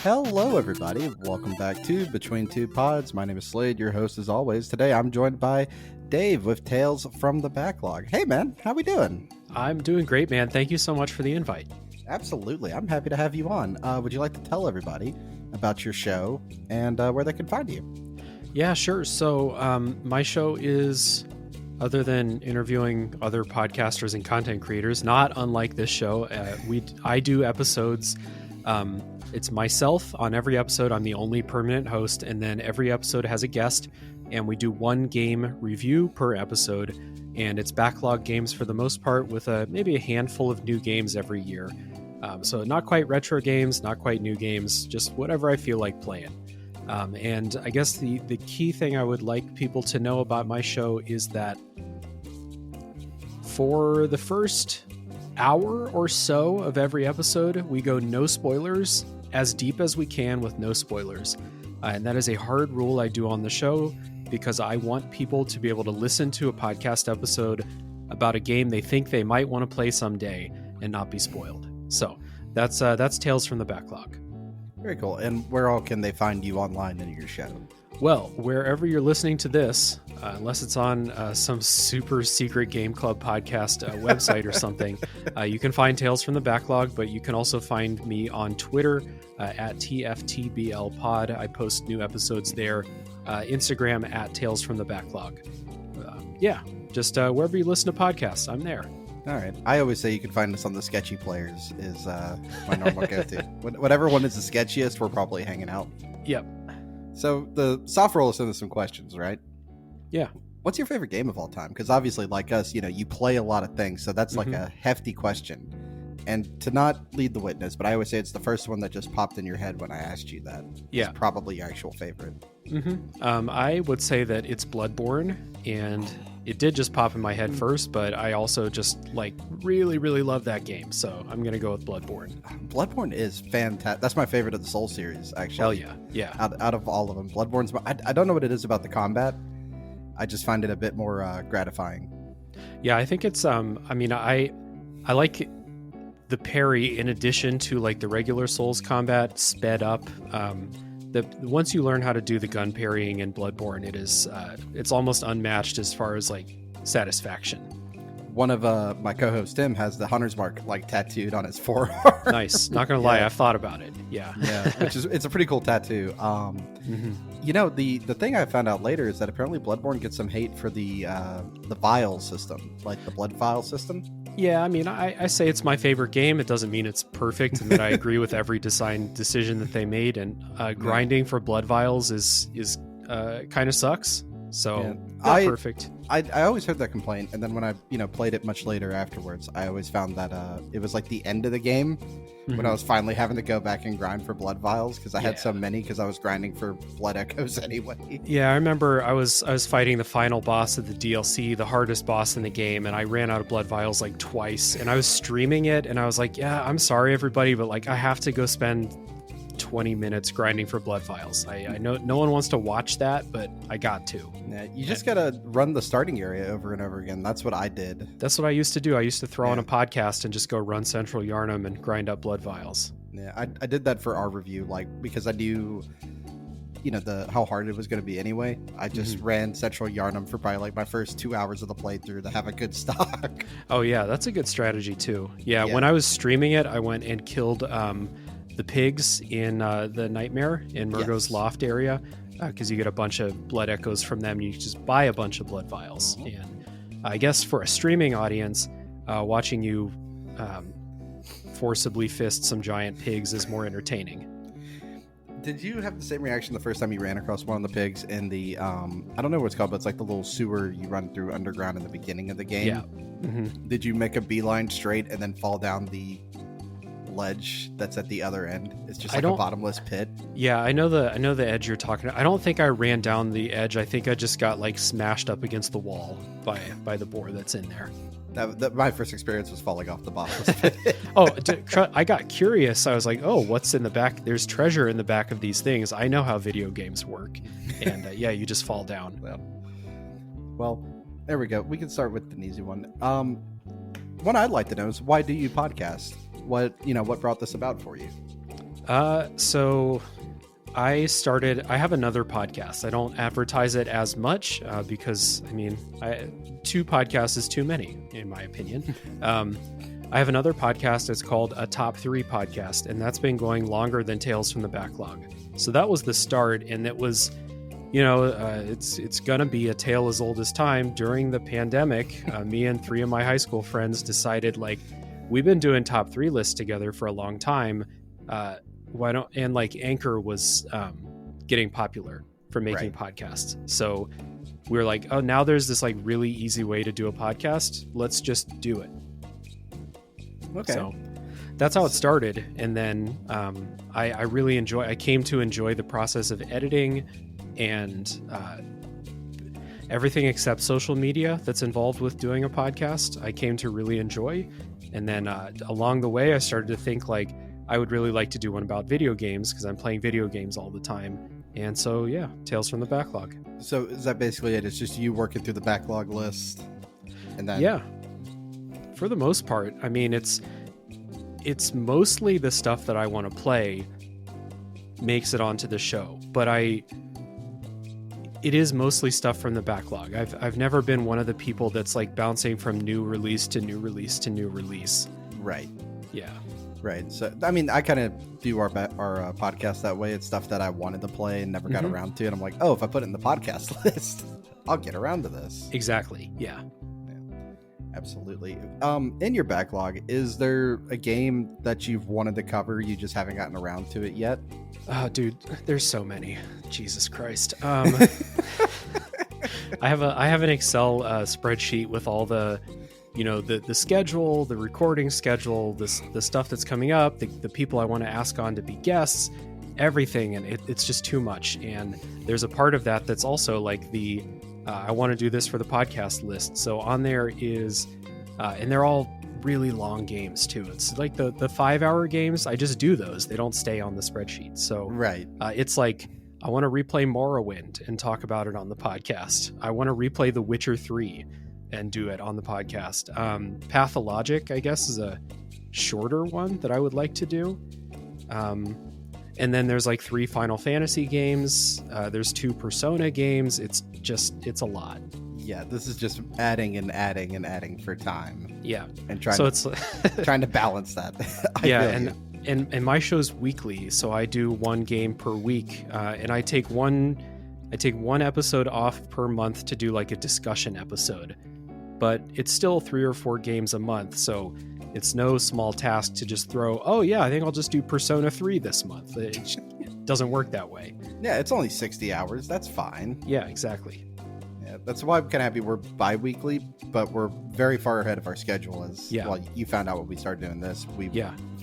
Hello, everybody. Welcome back to Between Two Pods. My name is Slade, your host as always. Today, I'm joined by Dave with Tales From The Backlog. Hey, man. How we doing? I'm doing great, man. Thank you so much for the invite. Absolutely. I'm happy to have you on. Would you like to tell everybody about your show and where they can find you? Yeah, sure. So my show is, other than interviewing other podcasters and content creators, not unlike this show. I do episodes. It's myself on every episode. I'm the only permanent host, and then every episode has a guest, and we do one game review per episode, and it's backlog games for the most part, with maybe a handful of new games every year. So not quite retro games, not quite new games, just whatever I feel like playing. And I guess the key thing I would like people to know about my show is that for the first hour or so of every episode, we go no spoilers, as deep as we can with no spoilers. And that is a hard rule I do on the show because I want people to be able to listen to a podcast episode about a game they think they might want to play someday and not be spoiled. So that's Tales from the Backlog. Very cool. And where all can they find you online in your show? Well, wherever you're listening to this, unless it's on some super secret Game Club podcast website or something, you can find Tales from the Backlog, but you can also find me on Twitter at TFTBLpod. I post new episodes there. Instagram at Tales from the Backlog. Just wherever you listen to podcasts, I'm there. All right. I always say you can find us on the Sketchy Players is my normal go-to. Whatever one is the sketchiest, we're probably hanging out. Yep. So the soft roll is sending some questions, right? Yeah. What's your favorite game of all time? Because obviously, like us, you play a lot of things, so that's like a hefty question. And to not lead the witness, but I always say it's the first one that just popped in your head when I asked you that. Yeah. It's probably your actual favorite. I would say that it's Bloodborne, and it did just pop in my head first, but I also just really, really love that game. So I'm going to go with Bloodborne. Bloodborne is fantastic. That's my favorite of the Soul series, actually. Hell yeah. Yeah. Out of all of them, Bloodborne's, I don't know what it is about the combat. I just find it a bit more gratifying. Yeah, I think it's, I like the parry in addition to like the regular Souls combat sped up. Once you learn how to do the gun parrying in Bloodborne, it's almost unmatched as far as like satisfaction. One of my co-hosts, Tim, has the hunter's mark tattooed on his forearm. Nice. Not gonna lie, I've thought about it. Yeah. It's a pretty cool tattoo. The thing I found out later is that apparently Bloodborne gets some hate for the vial system, like the blood vial system. Yeah, I say it's my favorite game. It doesn't mean it's perfect and that I agree with every design decision that they made. And grinding for blood vials is kind of sucks. So not perfect. I always heard that complaint, and then when I played it much later afterwards, I always found that it was like the end of the game when I was finally having to go back and grind for blood vials because I had so many because I was grinding for blood echoes anyway. Yeah, I remember I was fighting the final boss of the DLC, the hardest boss in the game, and I ran out of blood vials like twice, and I was streaming it, and I was like, yeah, I'm sorry everybody, but like I have to go spend 20 minutes grinding for blood vials. I know no one wants to watch that, but I got to. Yeah, you just gotta run the starting area over and over again. That's what I did. That's what I used to do. I used to throw on a podcast and just go run Central Yarnum and grind up blood vials. Yeah, I did that for our review, because I knew how hard it was going to be anyway. I just ran Central Yarnum for probably my first 2 hours of the playthrough to have a good stock. Oh yeah, that's a good strategy too. Yeah, when I was streaming it, I went and killed the pigs in the Nightmare in Murgo's Loft area, because you get a bunch of blood echoes from them. You just buy a bunch of blood vials. And I guess for a streaming audience, watching you forcibly fist some giant pigs is more entertaining. Did you have the same reaction the first time you ran across one of the pigs in the I don't know what it's called, but it's like the little sewer you run through underground in the beginning of the game? Yeah. Did you make a beeline straight and then fall down the ledge that's at the other end? It's just like a bottomless pit. Yeah, I know the edge you're talking about. I don't think I ran down the edge. I think I just got smashed up against the wall by the boar that's in there. That my first experience was falling off the bottomless pit. I got curious. I was like, oh, what's in the back? There's treasure in the back of these things. I know how video games work. And you just fall down. Well, there we go. We can start with an easy one. What I'd like to know is, why do you podcast? What brought this about for you? So I have another podcast. I don't advertise it as much because, I mean, 2 podcasts is too many, in my opinion. I have another podcast. It's called a Top 3 podcast, and that's been going longer than Tales from the Backlog. So that was the start, and it was, it's going to be a tale as old as time. During the pandemic, me and 3 of my high school friends decided, like, we've been doing top 3 lists together for a long time. Why don't, and like Anchor was getting popular for making podcasts. So we were like, oh, now there's this like really easy way to do a podcast. Let's just do it. Okay. So that's how it started. And then I came to enjoy the process of editing and everything except social media that's involved with doing a podcast. I came to really enjoy. And then along the way, I started to think like, I would really like to do one about video games because I'm playing video games all the time. And so, yeah, Tales from the Backlog. So is that basically it? It's just you working through the backlog list? And then... Yeah. For the most part. I mean, it's mostly the stuff that I want to play makes it onto the show. But it is mostly stuff from the backlog. I've never been one of the people that's like bouncing from new release to new release to new release. Right. Yeah. Right. So, I mean, I kind of do our podcast that way. It's stuff that I wanted to play and never got around to. And I'm like, oh, if I put it in the podcast list, I'll get around to this. Exactly. Yeah. Absolutely. In your backlog, is there a game that you've wanted to cover, you just haven't gotten around to it yet? Dude, there's so many. Jesus Christ. I have an Excel spreadsheet with all the schedule, the recording schedule, the stuff that's coming up, the people I want to ask on to be guests, everything, and it's just too much. And there's a part of that that's also like I want to do this for the podcast list. So on there is, and they're all really long games too. It's like the 5-hour games. I just do those. They don't stay on the spreadsheet. So right. It's like, I want to replay Morrowind and talk about it on the podcast. I want to replay The Witcher 3 and do it on the podcast. Pathologic, I guess, is a shorter one that I would like to do. And then there's like 3 Final Fantasy games. There's 2 Persona games. It's a lot. Yeah, this is just adding and adding and adding for time. Yeah. And trying to balance that. Yeah, and my show's weekly, so I do 1 game per week. And I take one episode off per month to do like a discussion episode. But it's still 3 or 4 games a month, so it's no small task to just throw, oh yeah, I think I'll just do Persona 3 this month. It doesn't work that way. Yeah, it's only 60 hours. That's fine. Yeah, exactly. Yeah, that's why I'm kind of happy we're bi-weekly, but we're very far ahead of our schedule well, you found out when we started doing this. We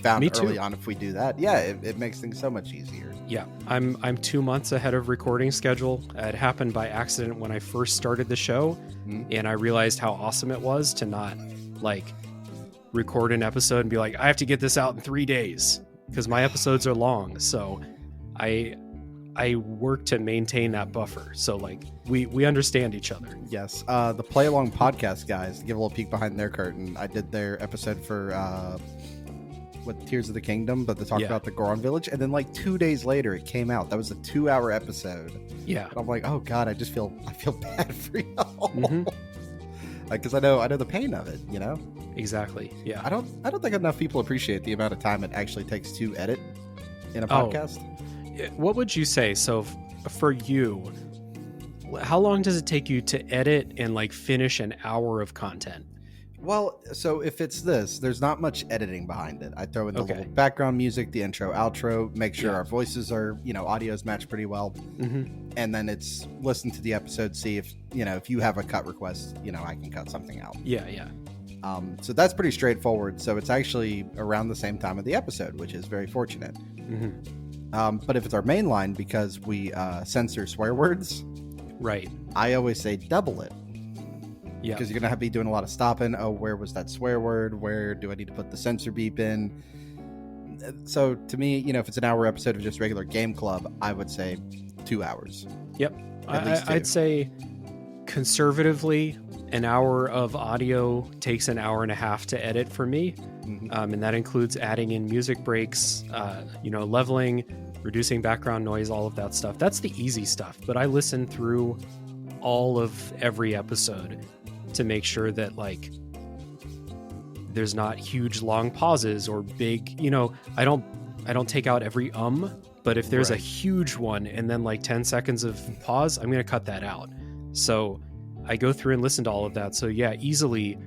found early on if we do that. Yeah, it makes things so much easier. Yeah, I'm 2 months ahead of recording schedule. It happened by accident when I first started the show, and I realized how awesome it was to not like record an episode and be like, I have to get this out in 3 days because my episodes are long. So I work to maintain that buffer. So like we understand each other. Yes. The Play Along podcast guys, to give a little peek behind their curtain, I did their episode for Tears of the Kingdom, but they talked about the Goron Village, and then like 2 days later it came out. That was a 2-hour episode. Yeah. And I'm like, oh god, I feel bad for y'all. Because I know the pain of it, you know? Exactly. Yeah. I don't think enough people appreciate the amount of time it actually takes to edit in a podcast. What would you say? So for you, how long does it take you to edit and like finish an hour of content? Well, so if it's this, there's not much editing behind it. I throw in the little background music, the intro, outro, make sure our voices are, audios match pretty well. And then it's listen to the episode, see if you have a cut request, I can cut something out. Yeah. So that's pretty straightforward. So it's actually around the same time of the episode, which is very fortunate. But if it's our main line, because we censor swear words, right? I always say double it. Yeah, because you're gonna be doing a lot of stopping. Oh, where was that swear word? Where do I need to put the censor beep in? So to me, if it's an hour episode of just regular Game Club, I would say 2 hours. Yep, I'd say conservatively an hour of audio takes an hour and a half to edit for me. And that includes adding in music breaks, leveling, reducing background noise, all of that stuff. That's the easy stuff. But I listen through all of every episode to make sure that like there's not huge long pauses or big, I don't take out every but if there's a huge one and then like 10 seconds of pause, I'm going to cut that out. So I go through and listen to all of that. So yeah, easily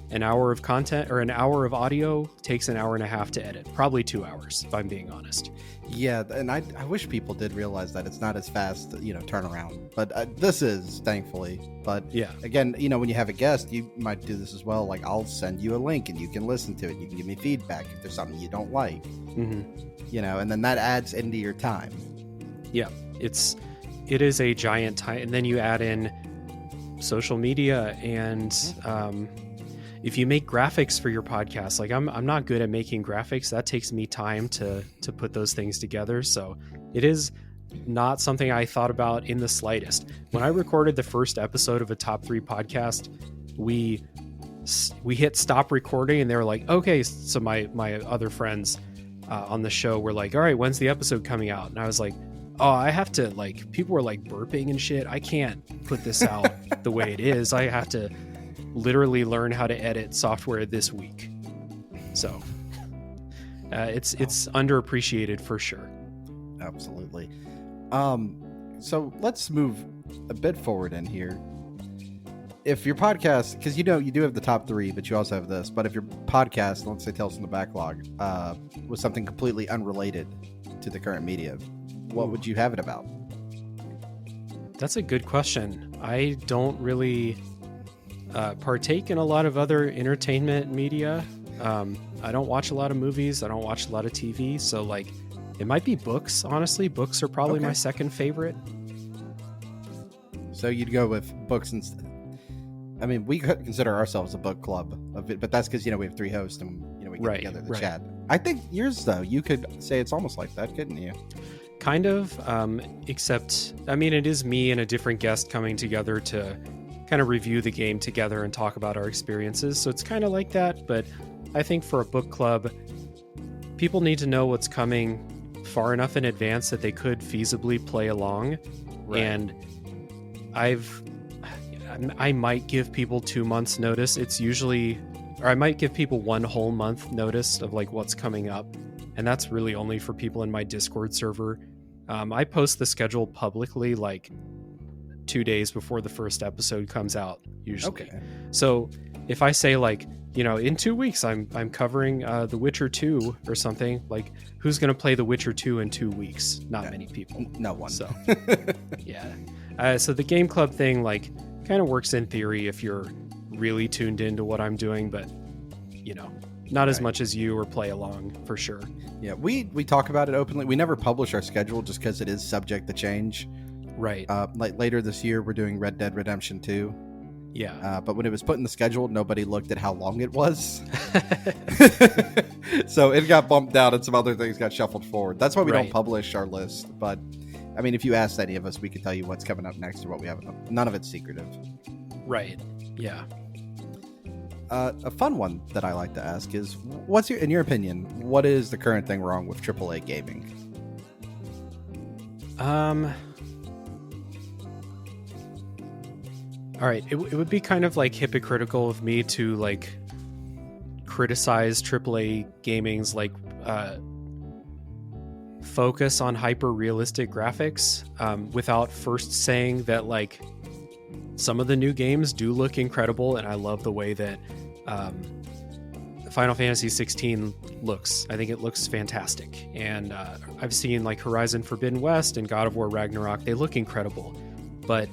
an hour of content or an hour of audio takes an hour and a half to edit. Probably 2 hours, if I'm being honest. Yeah, and I wish people did realize that it's not as fast, turnaround. But this is, thankfully. But yeah, again, when you have a guest, you might do this as well. Like, I'll send you a link and you can listen to it. You can give me feedback if there's something you don't like. And then that adds into your time. Yeah, it is a giant time. And then you add in social media and if you make graphics for your podcast, like I'm not good at making graphics. That takes me time to put those things together. So it is not something I thought about in the slightest. When I recorded the first episode of a Top 3 podcast, we hit stop recording and they were like, okay. So my other friends on the show were like, all right, when's the episode coming out? And I was like, oh, I have to, like, people were like burping and shit. I can't put this out the way it is. I have to literally learn how to edit software this week. So it's underappreciated for sure. Absolutely. So let's move a bit forward in here. If your podcast, because you do have the top 3, but you also have this, but if your podcast, let's say Tales From The Backlog, was something completely unrelated to the current media, what would you have it about? That's a good question. I don't really partake in a lot of other entertainment media. I don't watch a lot of movies. I don't watch a lot of TV. So like, it might be books. Honestly, books are probably my second favorite. So you'd go with books instead. I mean, we could consider ourselves a book club of it, but that's because, we have 3 hosts and, we get together to chat. I think yours, though, you could say it's almost like that, couldn't you? Kind of, except, I mean, it is me and a different guest coming together to kind of review the game together and talk about our experiences. So it's kind of like that, but I think for a book club, people need to know what's coming far enough in advance that they could feasibly play along. Right. And I might give people 2 months notice. Or I might give people 1 whole month notice of like what's coming up. And that's really only for people in my Discord server. I post the schedule publicly like 2 days before the first episode comes out, usually. Okay. So if I say like, in 2 weeks, I'm covering The Witcher 2 or something, like who's going to play The Witcher 2 in 2 weeks? Not many people. No one. So yeah. So the game club thing, like, kind of works in theory if you're really tuned into what I'm doing, but not as much as you or play along for sure. Yeah, we talk about it openly. We never publish our schedule just because it is subject to change. Right. Like later this year, we're doing Red Dead Redemption 2. Yeah. But when it was put in the schedule, nobody looked at how long it was. So it got bumped down and some other things got shuffled forward. That's why we don't publish our list. But I mean, if you asked any of us, we could tell you what's coming up next or what we have. None of it's secretive. Right. Yeah. A fun one that I like to ask is, in your opinion, what is the current thing wrong with AAA gaming? All right. It would be kind of like hypocritical of me to like criticize AAA gaming's like focus on hyper realistic graphics without first saying that like some of the new games do look incredible, and I love the way that Final Fantasy 16 looks. I think it looks fantastic, and I've seen like Horizon Forbidden West and God of War Ragnarok. They look incredible, but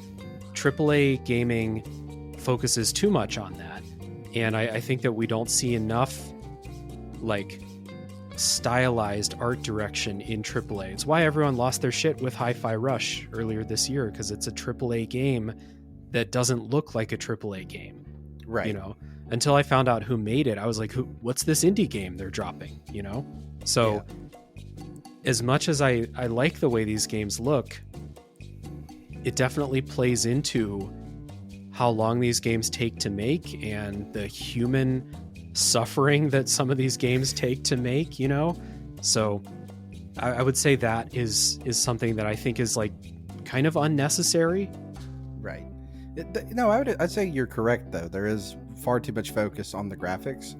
AAA gaming focuses too much on that, and I think that we don't see enough like stylized art direction in AAA. It's why everyone lost their shit with Hi-Fi Rush earlier this year, because it's a AAA game that doesn't look like a AAA game. Right. Until I found out who made it, I was like, what's this indie game they're dropping? So as much as I like the way these games look, it definitely plays into how long these games take to make and the human suffering that some of these games take to make, you know? So I would say that is something that I think is like kind of unnecessary. Right. No, I'd say you're correct though. There is far too much focus on the graphics.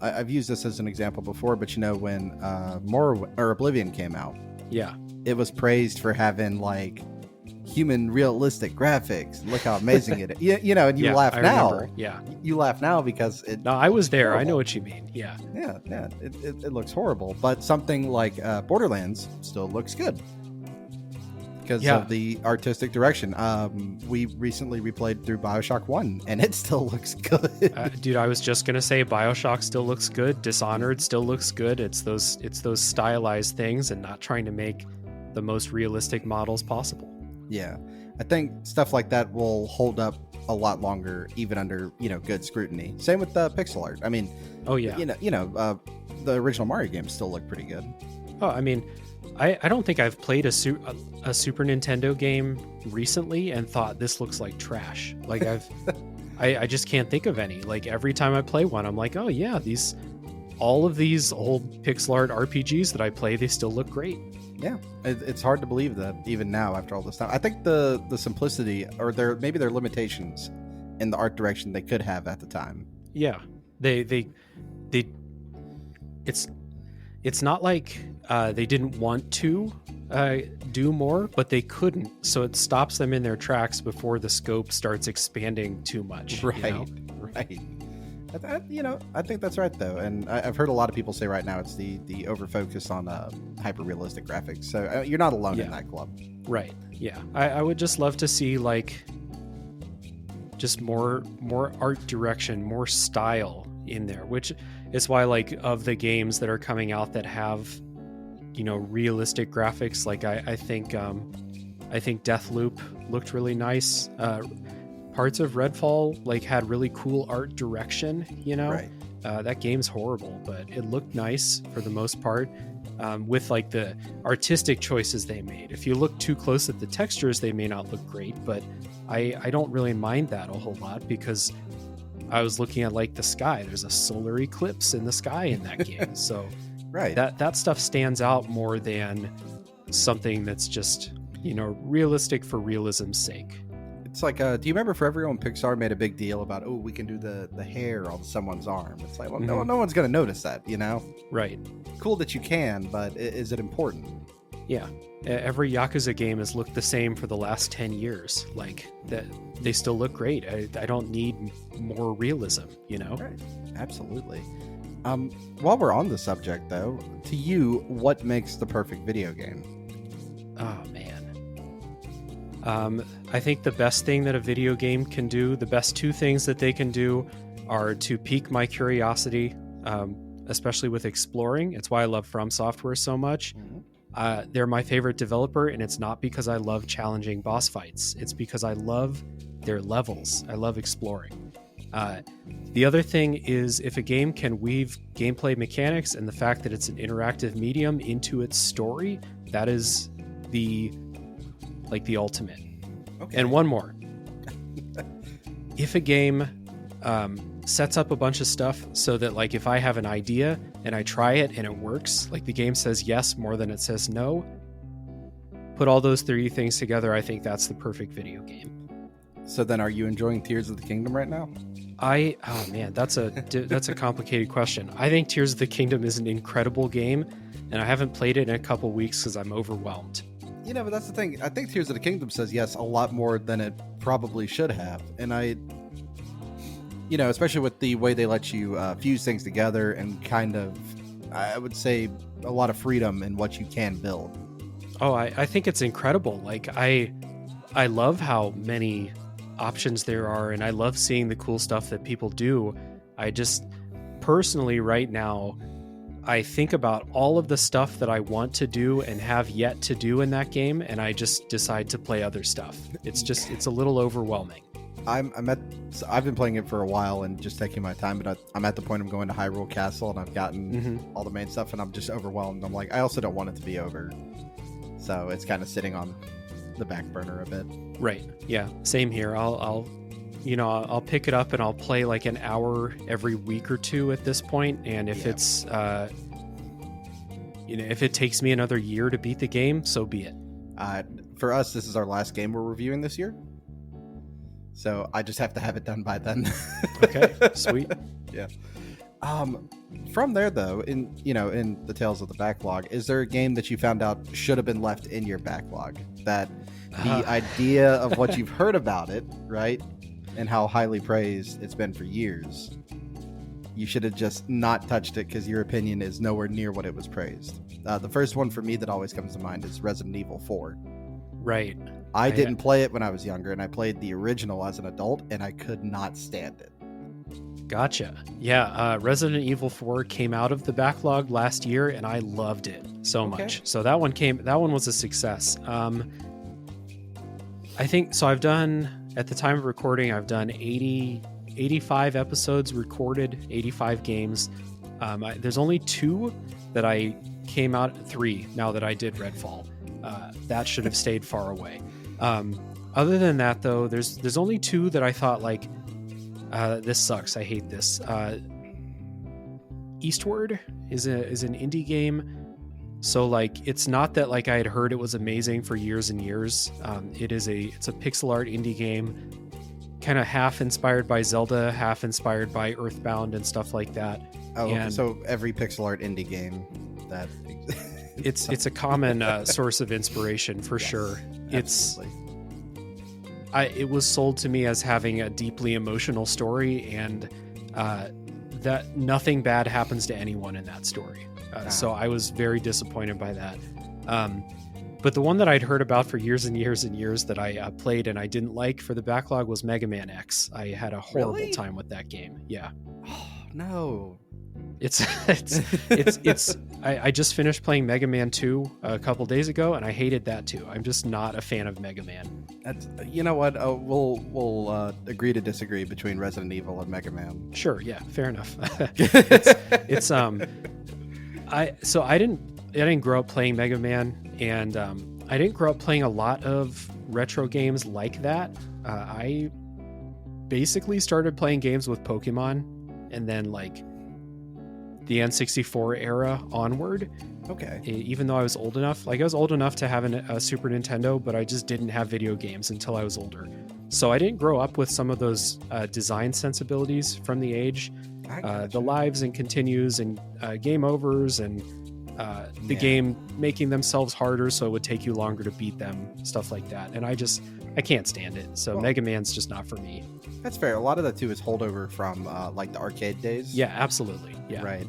I've used this as an example before, but you know, when Oblivion came out, yeah, it was praised for having like human realistic graphics. Look how amazing it is. You know, and you laugh now. Remember. Yeah, you laugh now because it. No, I was there. Horrible. I know what you mean. Yeah. It looks horrible, but something like Borderlands still looks good because of the artistic direction. We recently replayed through BioShock 1, and it still looks good. Dude, I was just gonna say BioShock still looks good. Dishonored still looks good. It's those stylized things and not trying to make the most realistic models possible. Yeah, I think stuff like that will hold up a lot longer, even under good scrutiny. Same with the pixel art. I mean, oh yeah, the original Mario games still look pretty good. Oh, I mean, I don't think I've played a Super Nintendo game recently and thought this looks like trash. Like I just can't think of any. Like every time I play one, I'm like, oh yeah, all of these old pixel art RPGs that I play, they still look great. Yeah, it's hard to believe that even now after all this time. I think the simplicity or their limitations in the art direction they could have at the time. Yeah, they it's not like they didn't want to do more, but they couldn't. So it stops them in their tracks before the scope starts expanding too much. Right, right. I think that's right though, and I've heard a lot of people say right now it's the over focus on hyper realistic graphics. So you're not alone in that club. Right. Yeah. I would just love to see like just more art direction, more style in there, which is why like of the games that are coming out that have realistic graphics, like I think Deathloop looked really nice. Parts of Redfall like had really cool art direction, Right. That game's horrible, but it looked nice for the most part, with like the artistic choices they made. If you look too close at the textures, they may not look great, but I don't really mind that a whole lot because I was looking at like the sky. There's a solar eclipse in the sky in that game. So right. That stuff stands out more than something that's just, realistic for realism's sake. It's like, do you remember Forever when Pixar made a big deal about, we can do the hair on someone's arm? It's like, well, no one's going to notice that, Right. Cool that you can, but is it important? Yeah. Every Yakuza game has looked the same for the last 10 years. Like, that they still look great. I don't need more realism, Right. Absolutely. While we're on the subject, though, to you, what makes the perfect video game? Oh, man. I think the best thing that a video game can do, the best two things that they can do are to pique my curiosity, especially with exploring. It's why I love From Software so much. Mm-hmm. They're my favorite developer, and it's not because I love challenging boss fights. It's because I love their levels. I love exploring. The other thing is if a game can weave gameplay mechanics and the fact that it's an interactive medium into its story, that is the ultimate. Okay. And one more. If a game sets up a bunch of stuff so that like if I have an idea and I try it and it works, like the game says yes more than it says no, put all those three things together, I think that's the perfect video game. So then are you enjoying Tears of the Kingdom right now? Oh man, that's a complicated question. I think Tears of the Kingdom is an incredible game, and I haven't played it in a couple weeks because I'm overwhelmed. But that's the thing. I think Tears of the Kingdom says yes a lot more than it probably should have. And especially with the way they let you fuse things together and kind of, I would say, a lot of freedom in what you can build. Oh, I think it's incredible. Like, I love how many options there are, and I love seeing the cool stuff that people do. I just, personally, right now, I think about all of the stuff that I want to do and have yet to do in that game, and I just decide to play other stuff. It's a little overwhelming. I've been playing it for a while and just taking my time, but I'm at the point I'm going to Hyrule Castle and I've gotten all the main stuff and I'm just overwhelmed. I'm like, I also don't want it to be over. So it's kind of sitting on the back burner a bit. Right. Yeah. Same here. I'll I'll pick it up and I'll play like an hour every week or two at this point. And if it's, if it takes me another year to beat the game, so be it. For us, this is our last game we're reviewing this year. So I just have to have it done by then. Okay, sweet. Yeah. From there, though, in the Tales of the Backlog, is there a game that you found out should have been left in your backlog? That the idea of what you've heard about it, right, and how highly praised it's been for years, you should have just not touched it because your opinion is nowhere near what it was praised. The first one for me that always comes to mind is Resident Evil 4. Right. I didn't play it when I was younger, and I played the original as an adult, and I could not stand it. Gotcha. Yeah, Resident Evil 4 came out of the backlog last year, and I loved it so much. So that one was a success. I think so. I've done, at the time of recording, I've done 85 episodes recorded, 85 games. There's only 2 that I came out, 3 now that I did Redfall. That should have stayed far away. Other than that, though, there's only 2 that I thought like, this sucks. I hate this. Eastward is an indie game. So like, it's not that like I had heard it was amazing for years and years. It's a pixel art indie game, kind of half inspired by Zelda, half inspired by Earthbound and stuff like that. Oh, and so every pixel art indie game that it's a common source of inspiration for sure. Absolutely. It was sold to me as having a deeply emotional story, and that nothing bad happens to anyone in that story. So I was very disappointed by that. But the one that I'd heard about for years and years and years that I played and I didn't like for the backlog was Mega Man X. I had a horrible time with that game. Yeah. Oh, no. I just finished playing Mega Man 2 a couple days ago, and I hated that too. I'm just not a fan of Mega Man. You know what? We'll agree to disagree between Resident Evil and Mega Man. Sure. Yeah. Fair enough. I didn't grow up playing Mega Man, and I didn't grow up playing a lot of retro games like that. I basically started playing games with Pokemon, and then like the N64 era onward. Okay. Even though I was old enough, I was old enough to have a Super Nintendo, but I just didn't have video games until I was older. So I didn't grow up with some of those design sensibilities from the age. The lives and continues and game overs and the game making themselves harder so it would take you longer to beat them, stuff like that. And I can't stand it. So Mega Man's just not for me. That's fair. A lot of that too is holdover from like the arcade days. Yeah, absolutely. Yeah. Right.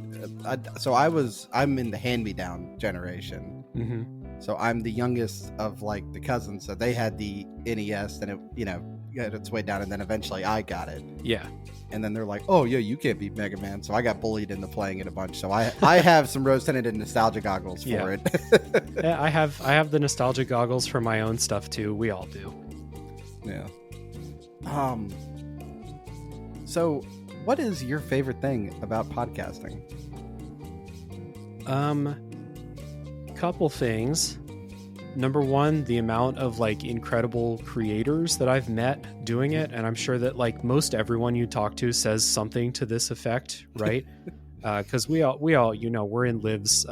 So I'm in the hand-me-down generation. Mm-hmm. So I'm the youngest of like the cousins. So they had the NES, and it got its way down, and then eventually I got it. Yeah. And then they're like, oh yeah, you can't beat Mega Man. So I got bullied into playing it a bunch. So I have some rose-tinted nostalgia goggles for it. Yeah, I have the nostalgia goggles for my own stuff too. We all do. Yeah. So what is your favorite thing about podcasting? Couple things. Number one, the amount of like incredible creators that I've met doing it. And I'm sure that like most everyone you talk to says something to this effect, right? Because we all, we're in Liv's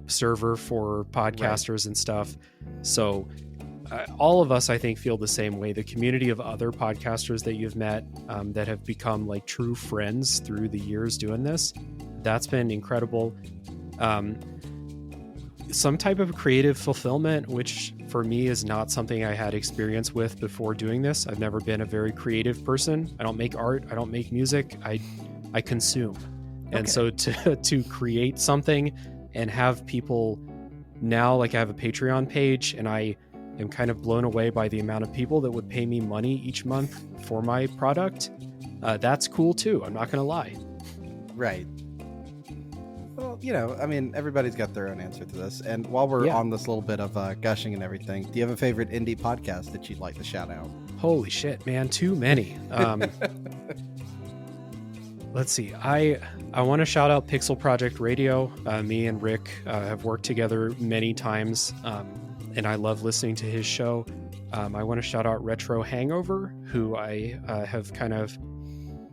server for podcasters and stuff. So all of us, I think, feel the same way. The community of other podcasters that you've met that have become like true friends through the years doing this, that's been incredible. Some type of creative fulfillment, which for me is not something I had experience with before doing this. I've never been a very creative person. I don't make art. I don't make music. I consume. Okay. And so to create something and have people now, like I have a Patreon page, and I am kind of blown away by the amount of people that would pay me money each month for my product. That's cool too. I'm not going to lie. Right. Well, I mean, everybody's got their own answer to this. And while we're on this little bit of gushing and everything, do you have a favorite indie podcast that you'd like to shout out? Holy shit, man. Too many. Let's see. I want to shout out Pixel Project Radio. Me and Rick have worked together many times, and I love listening to his show. I want to shout out Retro Hangover, who I have kind of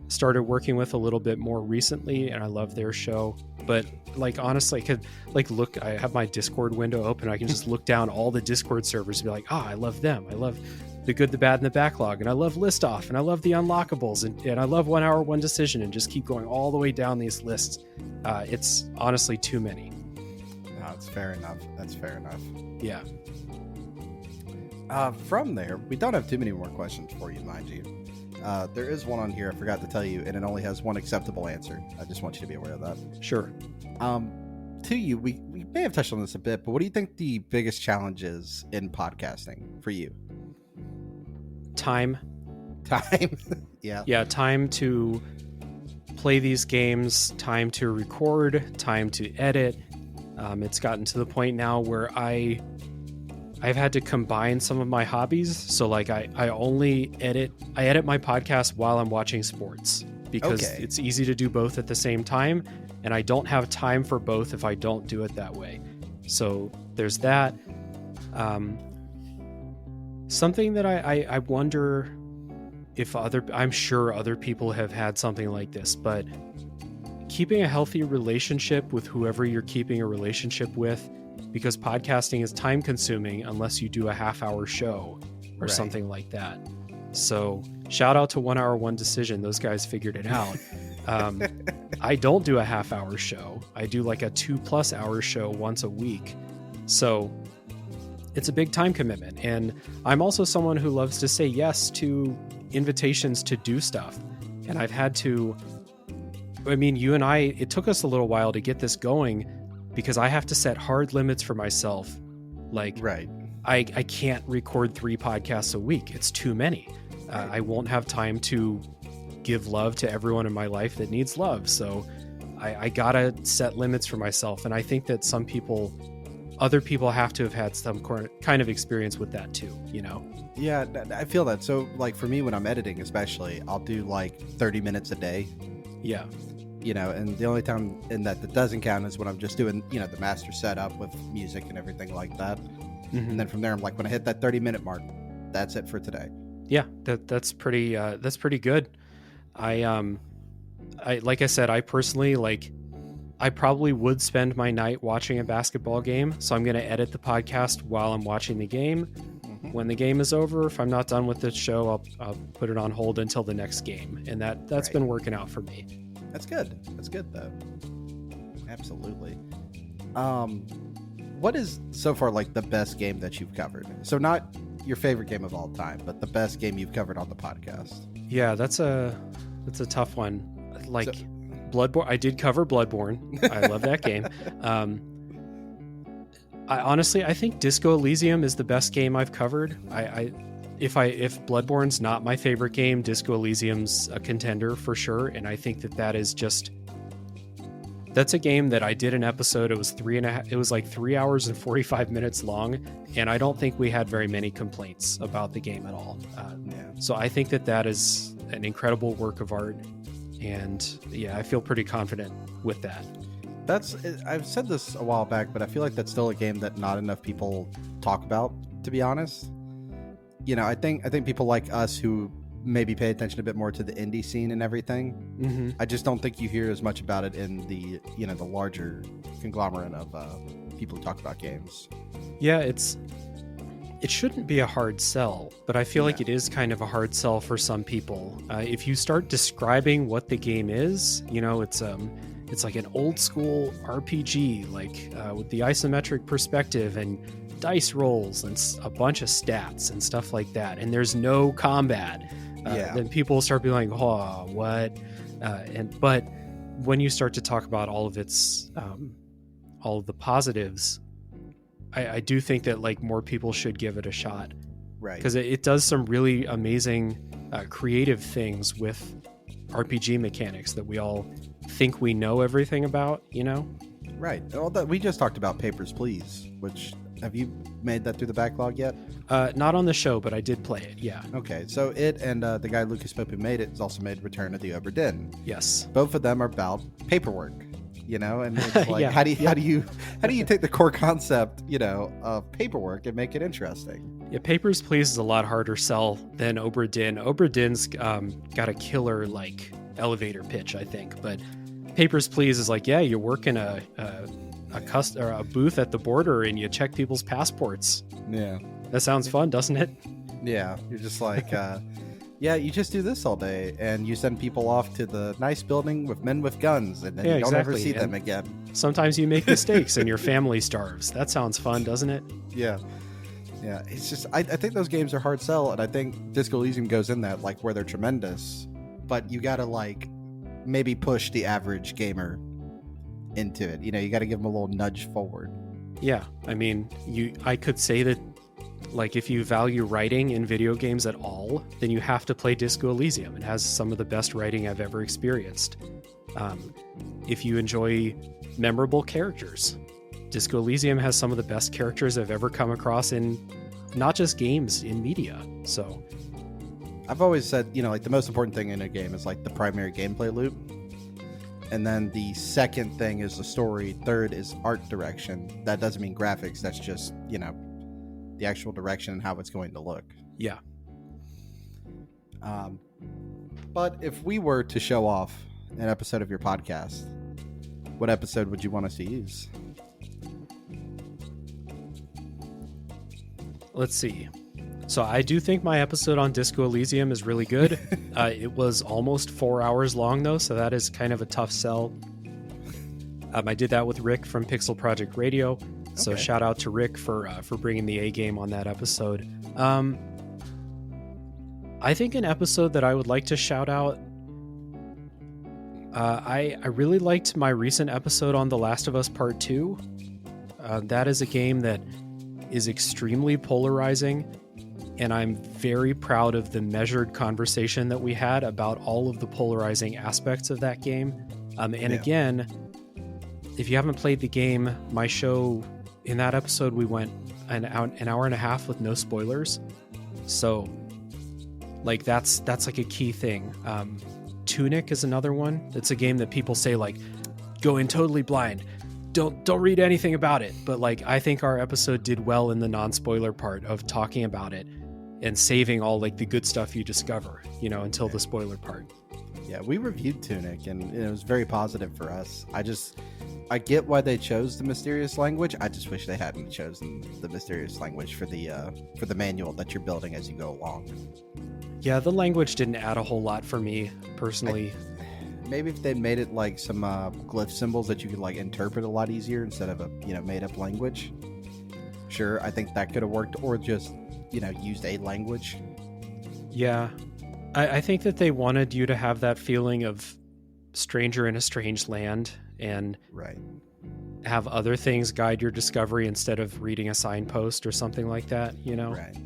started working with a little bit more recently, and I love their show. But like, honestly, I could like look, I have my Discord window open. I can just look down all the Discord servers and be like, I love them. I love The Good, the Bad, and the Backlog, and I love List Off, and I love the Unlockables, and I love 1 Hour, 1 Decision, and just keep going all the way down these lists. It's honestly too many. No, it's fair enough. That's fair enough. Yeah. From there, we don't have too many more questions for you, mind you. There is one on here I forgot to tell you, and it only has one acceptable answer. I just want you to be aware of that. Sure. To you, we may have touched on this a bit, but what do you think the biggest challenge is in podcasting for you? Time. Yeah. Yeah, time to play these games, time to record, time to edit. It's gotten to the point now where I've had to combine some of my hobbies. So like I edit my podcast while I'm watching sports because it's easy to do both at the same time. And I don't have time for both if I don't do it that way. So there's that. Something that I wonder if I'm sure other people have had something like this, but keeping a healthy relationship with whoever you're keeping a relationship with, because podcasting is time consuming unless you do a half-hour show or something like that. So shout out to 1 Hour, 1 Decision. Those guys figured it out. I don't do a half-hour show. I do like a 2+ hour show once a week. So it's a big time commitment. And I'm also someone who loves to say yes to invitations to do stuff. And I've had to, you and I, it took us a little while to get this going because I have to set hard limits for myself. Like, I can't record 3 podcasts a week. It's too many. I won't have time to give love to everyone in my life that needs love. So I gotta set limits for myself. And I think that other people have to have had some kind of experience with that too, you know? Yeah, I feel that. So like for me, when I'm editing, especially, I'll do like 30 minutes a day. Yeah. You know, and the only time in that doesn't count is when I'm just doing, the master setup with music and everything like that. Mm-hmm. And then from there, I'm like, when I hit that 30-minute mark, that's it for today. Yeah, that's pretty good. I like I said, I personally I probably would spend my night watching a basketball game. So I'm going to edit the podcast while I'm watching the game. Mm-hmm. When the game is over, if I'm not done with the show, I'll put it on hold until the next game. And that's been working out for me. That's good. That's good though. Absolutely. What is so far like the best game that you've covered? So not your favorite game of all time, but the best game you've covered on the podcast. Yeah, that's a tough one. Bloodborne. I did cover Bloodborne. I love that game. I think Disco Elysium is the best game I've covered. If Bloodborne's not my favorite game, Disco Elysium's a contender for sure. And I think that's a game that I did an episode. It was 3 hours and 45 minutes long. And I don't think we had very many complaints about the game at all. So I think that is an incredible work of art. And yeah, I feel pretty confident with that. I've said this a while back, but I feel like that's still a game that not enough people talk about, to be honest. I think people like us who maybe pay attention a bit more to the indie scene and everything. Mm-hmm. I just don't think you hear as much about it in the the larger conglomerate of people who talk about games. Yeah, it shouldn't be a hard sell, but I feel like it is kind of a hard sell for some people. If you start describing what the game is, it's like an old school RPG, with the isometric perspective and dice rolls and a bunch of stats and stuff like that. And there's no combat. Then people start being like, oh, what? But when you start to talk about all of the positives, I do think that more people should give it a shot, right? Because it does some really amazing, creative things with RPG mechanics that we all think we know everything about, Right. Well, we just talked about Papers, Please. Which have you made that through the backlog yet? Not on the show, but I did play it. Yeah. Okay. So it and the guy Lucas Pope who made it has also made Return of the Obra Dinn. Yes. Both of them are about paperwork. And it's how do you take the core concept, of paperwork and make it interesting? Yeah, Papers, Please is a lot harder sell than Obra Dinn. Obra Dinn's got a killer like elevator pitch, I think. But Papers, Please is like, yeah, you work in a booth at the border and you check people's passports. Yeah, that sounds fun, doesn't it? Yeah, you're just like, yeah, you just do this all day, and you send people off to the nice building with men with guns, and then you don't ever see them again. Sometimes you make mistakes and your family starves. That sounds fun, doesn't it? Yeah. Yeah, it's just, I think those games are hard sell, and I think Disco Elysium goes in that, like, where they're tremendous, but you gotta, like, maybe push the average gamer into it. You know, you gotta give them a little nudge forward. Yeah, I mean, I could say that, like, if you value writing in video games at all, then you have to play Disco Elysium. It has some of the best writing I've ever experienced. If you enjoy memorable characters, Disco Elysium has some of the best characters I've ever come across in not just games, in media. So I've always said, you know, like, the most important thing in a game is, like, the primary gameplay loop. And then the second thing is the story. Third is art direction. That doesn't mean graphics. That's just, you know, the actual direction and how it's going to look. Yeah. But if we were to show off an episode of your podcast, what episode would you want us to use? Let's see. So I do think my episode on Disco Elysium is really good. It was almost 4 hours long, though, so that is kind of a tough sell. I did that with Rick from Pixel Project Radio. So Okay. Shout out to Rick for bringing the A game on that episode. I think an episode that I would like to shout out, I really liked my recent episode on The Last of Us Part 2. That is a game that is extremely polarizing, and I'm very proud of the measured conversation that we had about all of the polarizing aspects of that game. Again, if you haven't played the game, my show, in that episode, we went an hour and a half with no spoilers. So, like, that's like a key thing. Tunic is another one. It's a game that people say, like, go in totally blind. Don't read anything about it. But, like, I think our episode did well in the non-spoiler part of talking about it and saving all, like, the good stuff you discover, you know, until the spoiler part. Yeah, we reviewed Tunic, and it was very positive for us. I get why they chose the mysterious language. I just wish they hadn't chosen the mysterious language for the manual that you're building as you go along. Yeah, the language didn't add a whole lot for me, personally. Maybe if they made it like some glyph symbols that you could, like, interpret a lot easier instead of a, you know, made up language. Sure, I think that could have worked, or just, you know, used a language. Yeah, I think that they wanted you to have that feeling of stranger in a strange land and Right. have other things guide your discovery instead of reading a signpost or something like that, you know? Right.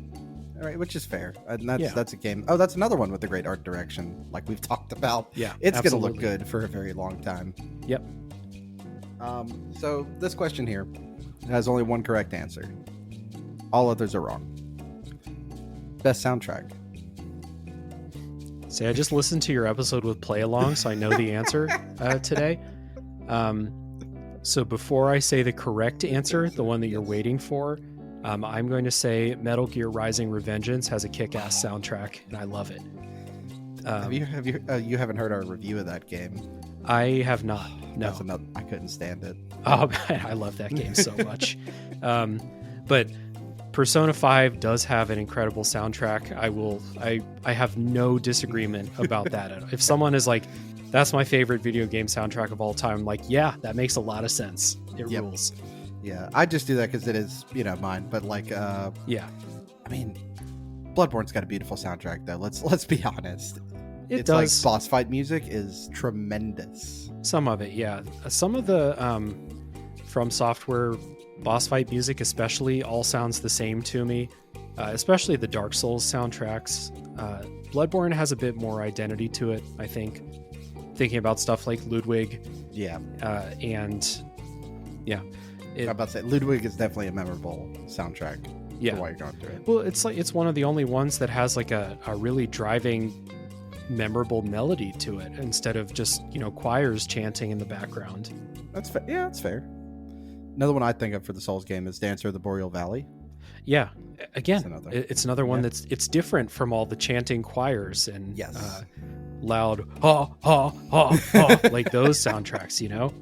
All right, which is fair. And Yeah. that's a game. Oh, that's another one with the great art direction, like we've talked about. Yeah, It's going to look absolutely. good for a very long time. Yep. So this question here has only one correct answer. All others are wrong. Best soundtrack. See, I just listened to your episode with Play Along, so I know the answer today. So before I say the correct answer, the one that you're waiting for, I'm going to say Metal Gear Rising: Revengeance has a kick-ass soundtrack, and I love it. You haven't heard our review of that game? I have not. No. That's another. I couldn't stand it. Oh, I love that game so much. But Persona 5 does have an incredible soundtrack. I have no disagreement about that. If someone is like, that's my favorite video game soundtrack of all time, I'm like, yeah, that makes a lot of sense. It Yep. rules. Yeah, I just do that because it is, you know, mine. But, like, Yeah. I mean, Bloodborne's got a beautiful soundtrack, though. Let's be honest. It It's does. like boss fight music is tremendous. Some of it, yeah. Some of the From Software boss fight music especially all sounds the same to me, especially the Dark Souls soundtracks. Bloodborne has a bit more identity to it, I think. Thinking about stuff like Ludwig, Yeah, and yeah. I'm about to say Ludwig is definitely a memorable soundtrack. Yeah. For why you're going through it. Well, it's one of the only ones that has like a really driving, memorable melody to it instead of just, you know, choirs chanting in the background. That's fair. Yeah, that's fair. Another one I think of for the Souls game is Dancer of the Boreal Valley. Yeah. Again, another. it's another one it's different from all the chanting choirs and Yes. Loud ha ha ha ha like those soundtracks, you know?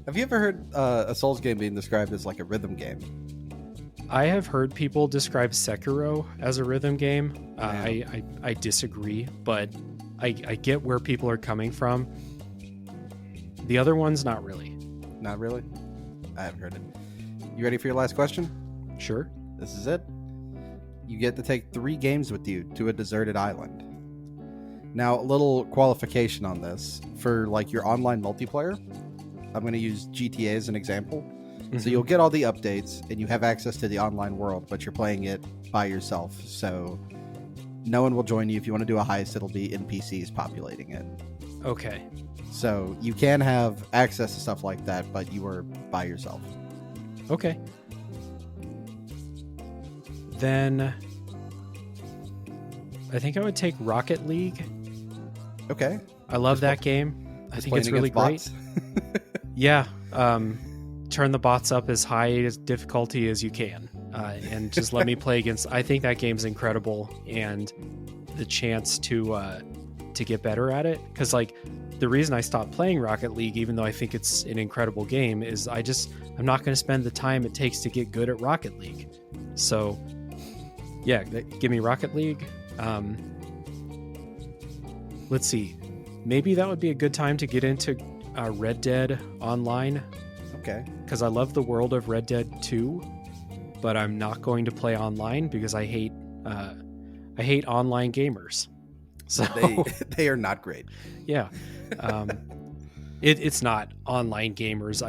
Have you ever heard a Souls game being described as like a rhythm game? I have heard people describe Sekiro as a rhythm game. Yeah. I disagree, but I get where people are coming from. The other ones, not really. Not really? I haven't heard it. You ready for your last question? Sure. This is it. You get to take 3 games with you to a deserted island. Now, a little qualification on this. For like your online multiplayer, I'm going to use GTA as an example. Mm-hmm. So you'll get all the updates and you have access to the online world, but you're playing it by yourself. So no one will join you. If you want to do a heist, it'll be NPCs populating it. Okay. So you can have access to stuff like that, but you are by yourself. Okay. Then I think I would take Rocket League. Okay. I love that game. I think it's really great. Yeah. Turn the bots up as high as difficulty as you can, and just let me play against. I think that game's incredible, and the chance to get better at it. Because like the reason I stopped playing Rocket League, even though I think it's an incredible game, is I'm not going to spend the time it takes to get good at Rocket League. So yeah, give me Rocket League. Let's see. Maybe that would be a good time to get into Red Dead Online. Okay. Because I love the world of Red Dead 2, but I'm not going to play online because I hate online gamers. So they are not great. Yeah. It's not online gamers.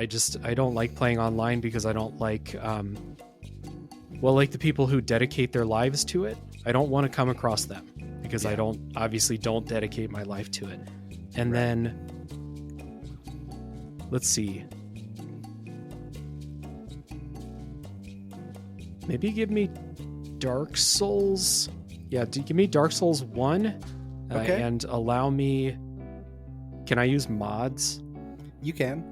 I don't like playing online because I don't like like the people who dedicate their lives to it. I don't want to come across them because I don't dedicate my life to it. And then let's see. Maybe give me Dark Souls. Yeah, give me Dark Souls 1. Okay. And allow me... Can I use mods? You can.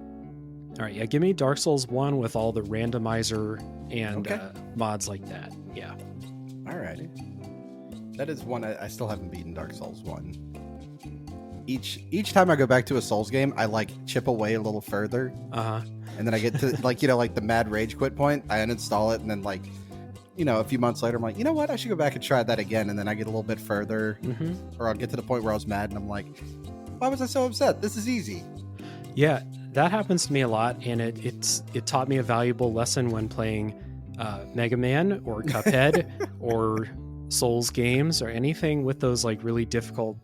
All right, yeah, give me Dark Souls 1 with all the randomizer and mods like that. Yeah. All righty. That is one I still haven't beaten, Dark Souls 1. Each time I go back to a Souls game, I like chip away a little further. Uh-huh. And then I get to like the mad rage quit point. I uninstall it and then a few months later, I'm like, you know what? I should go back and try that again. And then I get a little bit further, or I'll get to the point where I was mad, and I'm like, why was I so upset? This is easy. Yeah, that happens to me a lot, and it taught me a valuable lesson when playing Mega Man or Cuphead or Souls games or anything with those like really difficult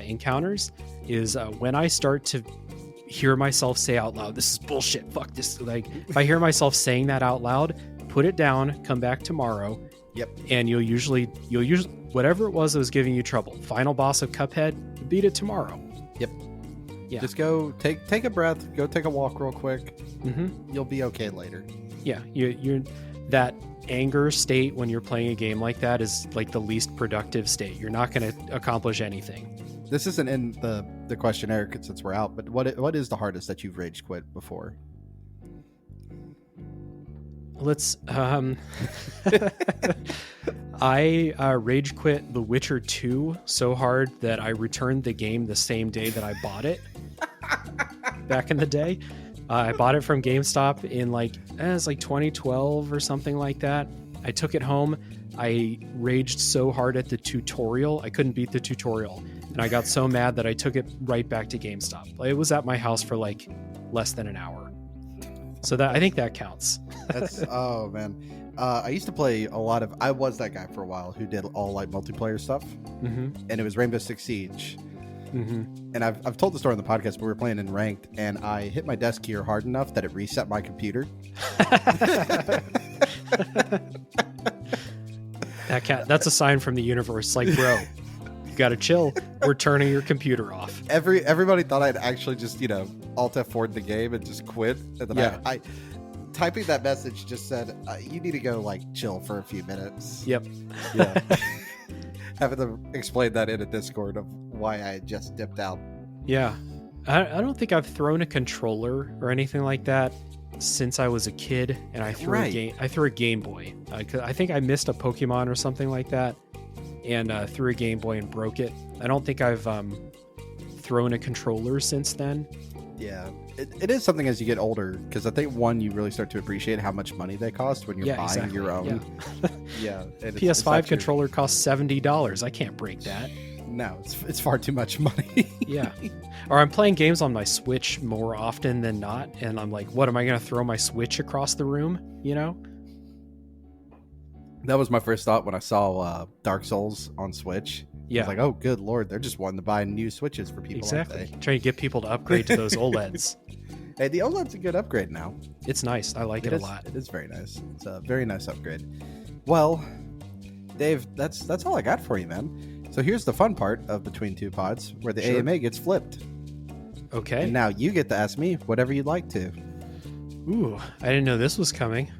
encounters. Is when I start to hear myself say out loud, "This is bullshit. Fuck this." Like if I hear myself saying that out loud. Put it down, come back tomorrow. Yep. And you'll usually whatever it was that was giving you trouble. Final boss of Cuphead, beat it tomorrow. Yep. Yeah. Just go take a breath, go take a walk real quick. Mm-hmm. You'll be okay later. Yeah. You're that anger state when you're playing a game like that is like the least productive state. You're not going to accomplish anything. This isn't in the questionnaire since we're out, but what is the hardest that you've rage quit before? Let's I rage quit The Witcher 2 so hard that I returned the game the same day that I bought it. Back in the day, I bought it from GameStop in it was like 2012 or something like that. I took it home. I raged so hard at the tutorial. I couldn't beat the tutorial, and I got so mad that I took it right back to GameStop. It was at my house for like less than an hour. So I think that counts. That's oh man. I used to play a lot of. I was that guy for a while who did all like multiplayer stuff, and it was Rainbow Six Siege. And I've told the story on the podcast, but we were playing in ranked, and I hit my desk here hard enough that it reset my computer. That's a sign from the universe. Like, bro, you gotta chill. We're turning your computer off. Everybody thought I'd actually just Alt F4 the game and just quit, and then I typing that message just said you need to go chill for a few minutes. Yep. Yeah. Having to explain that in a Discord of why I just dipped out. Yeah. I don't think I've thrown a controller or anything like that since I was a kid, and I threw a Game Boy. 'Cause I think I missed a Pokemon or something like that, and threw a Game Boy and broke it. I don't think I've thrown a controller since then. Yeah, it is something as you get older, because I think you really start to appreciate how much money they cost when you're buying your own. Yeah, PS5 controller costs $70. I can't break that. No, it's far too much money. Yeah. Or I'm playing games on my Switch more often than not, and I'm like, what, am I going to throw my Switch across the room? You know? That was my first thought when I saw Dark Souls on Switch. Yeah. I was like, oh, good Lord, they're just wanting to buy new Switches for people. Exactly. Trying to get people to upgrade to those OLEDs. Hey, the OLED's a good upgrade now. It's nice. I like it a lot. It is very nice. It's a very nice upgrade. Well, Dave, that's all I got for you, man. So here's the fun part of Between Two Pods, where the AMA gets flipped. Okay. And now you get to ask me whatever you'd like to. Ooh, I didn't know this was coming.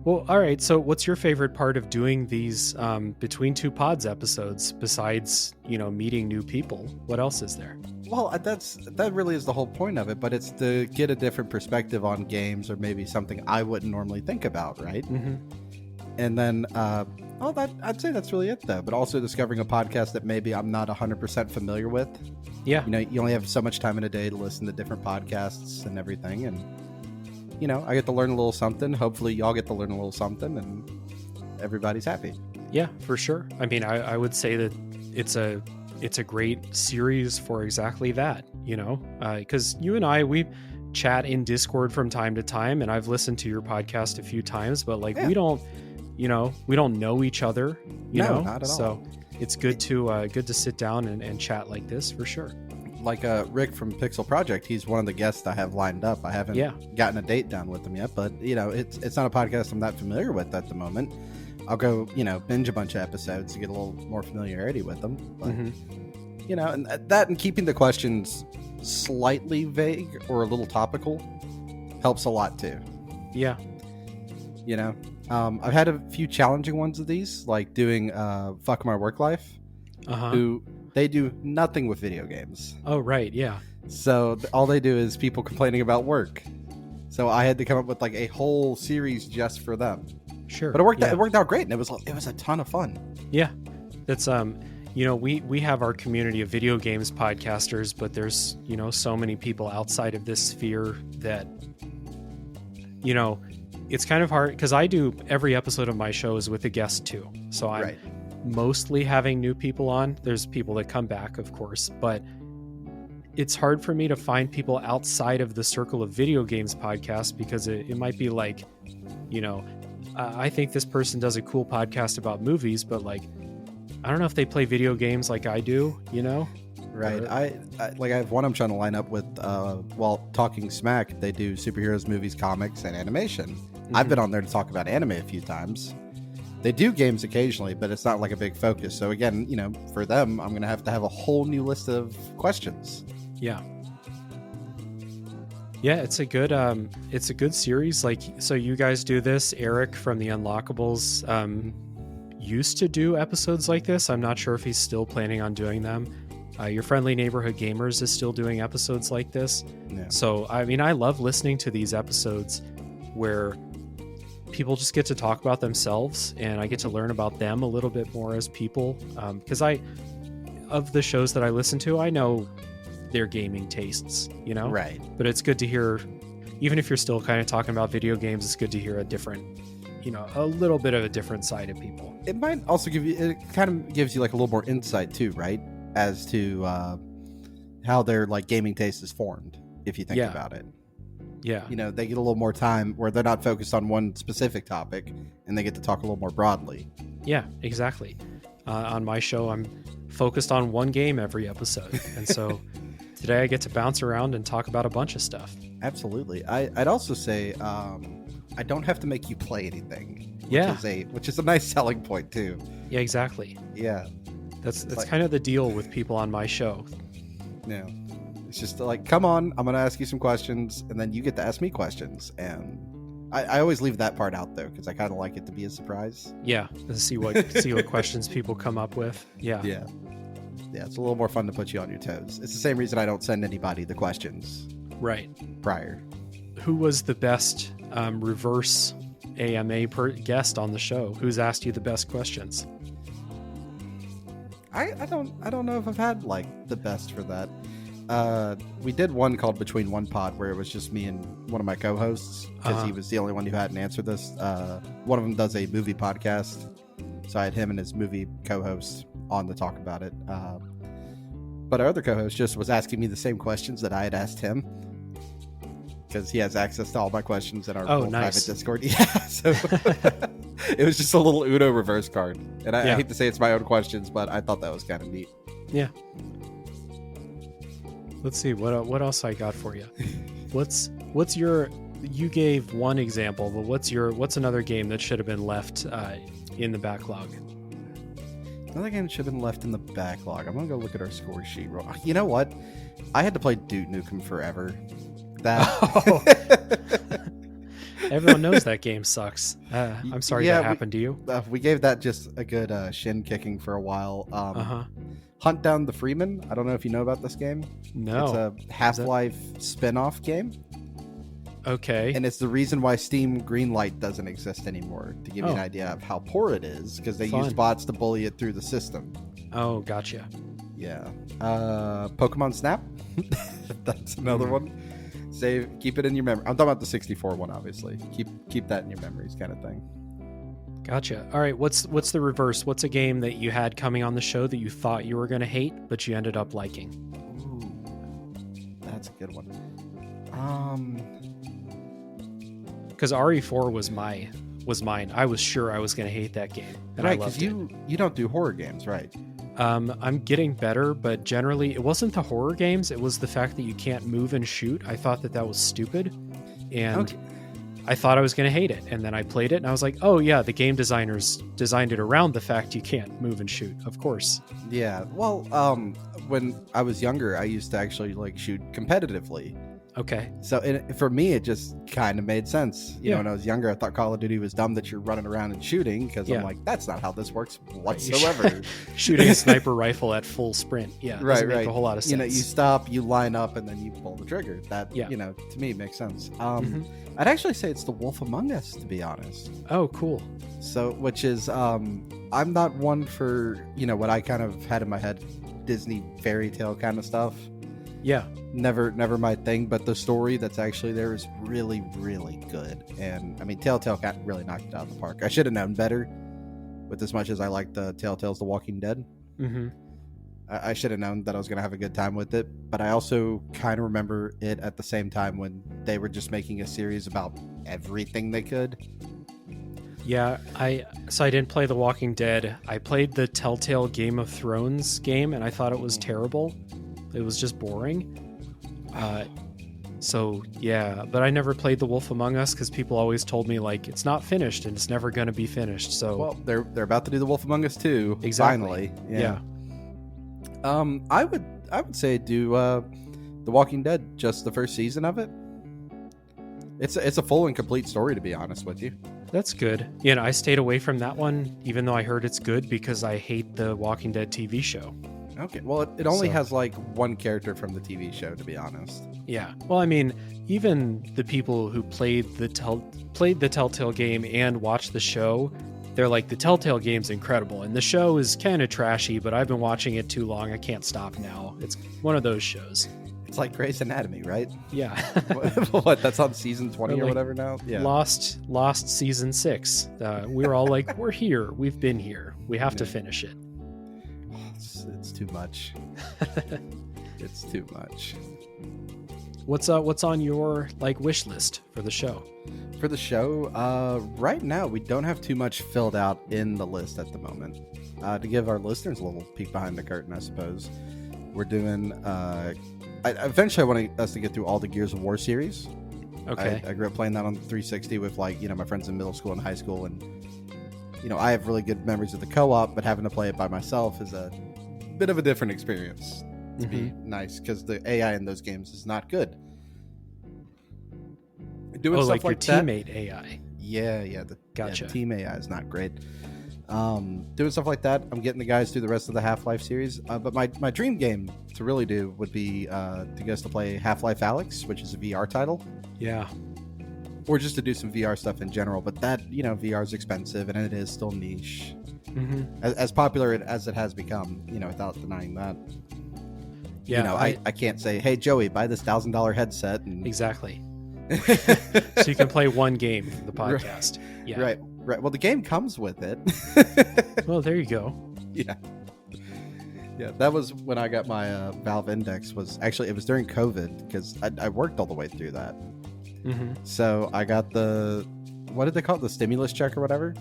Well, all right. So what's your favorite part of doing these Between Two Pods episodes besides, meeting new people? What else is there? Well, that really is the whole point of it, but it's to get a different perspective on games, or maybe something I wouldn't normally think about, right? Mm-hmm. And then, I'd say that's really it, though. But also discovering a podcast that maybe I'm not 100% familiar with. Yeah. You only have so much time in a day to listen to different podcasts and everything, and I get to learn a little something. Hopefully, y'all get to learn a little something, and everybody's happy. Yeah, for sure. I mean, I would say that it's a great series for exactly that, because you and we chat in Discord from time to time, and I've listened to your podcast a few times, but we don't know each other, not at all. So it's good to sit down and chat like this, for sure. Like Rick from Pixel Project, he's one of the guests I have lined up. I haven't gotten a date down with him yet, but it's not a podcast I'm that familiar with at the moment. I'll go binge a bunch of episodes to get a little more familiarity with them, but and that, and keeping the questions slightly vague or a little topical helps a lot too. Yeah. I've had a few challenging ones of these, like doing Fuck My Work Life, who they do nothing with video games. Oh, right. Yeah. So all they do is people complaining about work. So I had to come up with like a whole series just for them. Sure. But it worked out great, and it was a ton of fun. Yeah. That's we have our community of video games podcasters, but there's so many people outside of this sphere that it's kind of hard, because I do every episode of my show is with a guest too. So I'm mostly having new people on. There's people that come back, of course, but it's hard for me to find people outside of the circle of video games podcast, because it might be like, I think this person does a cool podcast about movies, but I don't know if they play video games like I do, Right. I have one I'm trying to line up with, while Talking Smack. They do superheroes, movies, comics, and animation. Mm-hmm. I've been on there to talk about anime a few times. They do games occasionally, but it's not like a big focus. So again, for them, I'm going to have a whole new list of questions. Yeah. Yeah, it's a good series. So you guys do this. Eric from the Unlockables used to do episodes like this. I'm not sure if he's still planning on doing them. Your Friendly Neighborhood Gamers is still doing episodes like this. Yeah. So, I mean, I love listening to these episodes where people just get to talk about themselves, and I get to learn about them a little bit more as people. Because of the shows that I listen to, I know their gaming tastes, Right. But it's good to hear, even if you're still kind of talking about video games, it's good to hear a different, a little bit of a different side of people. It might also it kind of gives you like a little more insight too, right? As to how their gaming taste is formed, if you think about it. Yeah. They get a little more time where they're not focused on one specific topic, and they get to talk a little more broadly. Yeah, exactly. On my show, I'm focused on one game every episode. And so today I get to bounce around and talk about a bunch of stuff. Absolutely. I'd also say I don't have to make you play anything. Which is a nice selling point too. Yeah, exactly. Yeah. That's kind of the deal with people on my show. Yeah. It's just come on, I'm going to ask you some questions, and then you get to ask me questions. And I always leave that part out, though, because I kind of like it to be a surprise. Yeah, to see what questions people come up with. Yeah. Yeah. Yeah, it's a little more fun to put you on your toes. It's the same reason I don't send anybody the questions. Right. prior. Who was the best reverse AMA guest on the show? Who's asked you the best questions? I don't know if I've had like the best for that. We did one called Between One Pod where it was just me and one of my co-hosts because he was the only one who hadn't answered this. One of them does a movie podcast, so I had him and his movie co-host on to talk about it. But our other co-host just was asking me the same questions that I had asked him because he has access to all my questions in our private Discord. Yeah, so it was just a little Uno reverse card, and I hate to say it's my own questions, but I thought that was kind of neat. Yeah. Let's see what else I got for you. What's your? You gave one example, but what's another game that should have been left in the backlog? Another game that should have been left in the backlog. I'm gonna go look at our score sheet. You know what? I had to play Duke Nukem Forever. Everyone knows that game sucks. I'm sorry that happened to you. We gave that just a good shin kicking for a while. Hunt Down the Freeman. I don't know if you know about this game. No. It's a Half-Life spin-off game. Okay. And it's the reason why Steam Greenlight doesn't exist anymore, to give you an idea of how poor it is, because they use bots to bully it through the system. Oh, gotcha. Yeah. Pokemon Snap. That's another one. Keep it in your memory. I'm talking about the 64 one, obviously. Keep that in your memories, kind of thing. Gotcha. All right. What's the reverse? What's a game that you had coming on the show that you thought you were going to hate, but you ended up liking? Ooh, that's a good one. Because RE4 was mine. I was sure I was going to hate that game, and I loved it. You don't do horror games, right? I'm getting better, but generally it wasn't the horror games. It was the fact that you can't move and shoot. I thought that was stupid, and I thought I was going to hate it. And then I played it, and I was like, oh yeah, the game designers designed it around the fact you can't move and shoot. Of course. Yeah. Well, when I was younger, I used to actually shoot competitively. Okay. So for me, it just kind of made sense. You know, when I was younger, I thought Call of Duty was dumb that you're running around and shooting because I'm like, that's not how this works whatsoever. Shooting a sniper rifle at full sprint. Yeah. Right. Make a whole lot of sense. You stop, you line up, and then you pull the trigger. That, to me, makes sense. I'd actually say it's The Wolf Among Us, to be honest. Oh, cool. So, which is, I'm not one for, what I kind of had in my head, Disney fairy tale kind of stuff. Yeah. Never my thing, but the story that's actually there is really, really good. And I mean, Telltale really knocked it out of the park. I should have known better with as much as I like the Telltale's The Walking Dead. Mm-hmm. I should have known that I was going to have a good time with it. But I also kind of remember it at the same time when they were just making a series about everything they could. Yeah, I didn't play The Walking Dead. I played the Telltale Game of Thrones game, and I thought it was terrible. It was just boring. So yeah, but I never played The Wolf Among Us because people always told me it's not finished and it's never going to be finished. So well, they're about to do The Wolf Among Us 2. Exactly. Finally. Yeah. I would say do The Walking Dead, just the first season of it. It's a full and complete story, to be honest with you. That's good. I stayed away from that one, even though I heard it's good, because I hate the Walking Dead TV show. Okay, well, it only has one character from the TV show, to be honest. Yeah. Well, I mean, even the people who played the Telltale game and watched the show, they're like, the Telltale game's incredible, and the show is kind of trashy, but I've been watching it too long. I can't stop now. It's one of those shows. It's like Grey's Anatomy, right? Yeah. What? That's on season 20 or whatever now? Yeah. Lost season 6. We were all like, we're here. We've been here. We have to finish it. It's too much. It's too much. What's on your wish list for the show? For the show, right now we don't have too much filled out in the list at the moment. To give our listeners a little peek behind the curtain, I suppose, we're doing. Eventually, I want us to get through all the Gears of War series. Okay. I grew up playing that on the 360 with my friends in middle school and high school, and I have really good memories of the co-op, but having to play it by myself is a bit of a different experience. To be nice, because the AI in those games is not good. Doing stuff your that, teammate AI. Yeah, Gotcha. The team AI is not great. Doing stuff like that. I'm getting the guys through the rest of the Half-Life series. But my dream game to really do would be to get us to play Half-Life Alyx, which is a VR title. Yeah. Or just to do some VR stuff in general. But that, VR is expensive and it is still niche. Mm-hmm. As popular as it has become, without denying that. Yeah, I can't say, hey, Joey, buy this $1,000 headset. And... Exactly. So you can play one game for the podcast. Right. Yeah. Right. Well, the game comes with it. Well, there you go. Yeah. Yeah, that was when I got my Valve Index. It was during COVID because I worked all the way through that. Mm-hmm. So I got what did they call it? The stimulus check or whatever?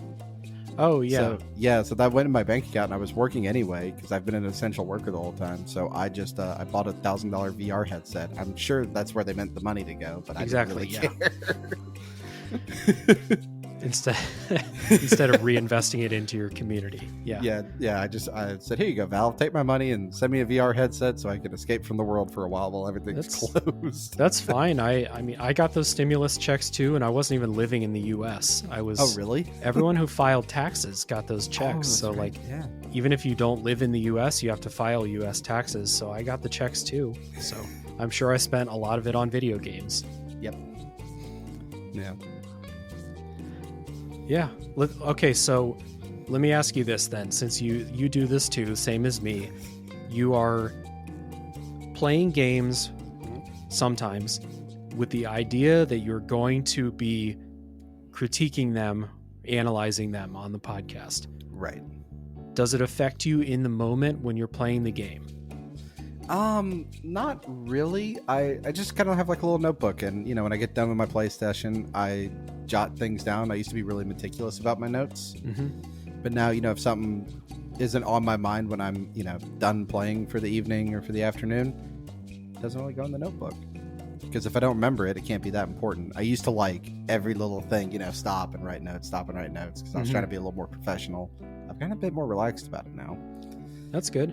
Oh, yeah. So that went in my bank account and I was working anyway because I've been an essential worker the whole time. So I just I bought a $1,000 VR headset. I'm sure that's where they meant the money to go, but I didn't really care. Instead of reinvesting it into your community. Yeah. I said, here you go, Valve, take my money and send me a VR headset so I can escape from the world for a while everything's closed. That's fine. I mean, I got those stimulus checks too, and I wasn't even living in the US. Oh, really? Everyone who filed taxes got those checks. So right. Even if you don't live in the US, you have to file US taxes. So I got the checks too. So I'm sure I spent a lot of it on video games. Yep. Yeah. Yeah. Okay, so let me ask you this then. Since you do this too, same as me, you are playing games sometimes with the idea that you're going to be critiquing them, analyzing them on the podcast. Right. Does it affect you in the moment when you're playing the game? Not really. I just kind of have like a little notebook, and when I get done with my play session, I jot things down. I used to be really meticulous about my notes, but now if something isn't on my mind when I'm done playing for the evening or for the afternoon, it doesn't really go in the notebook. Because if I don't remember it, it can't be that important. I used to like every little thing, stop and write notes, because I was trying to be a little more professional. I've gotten a bit more relaxed about it now. That's good.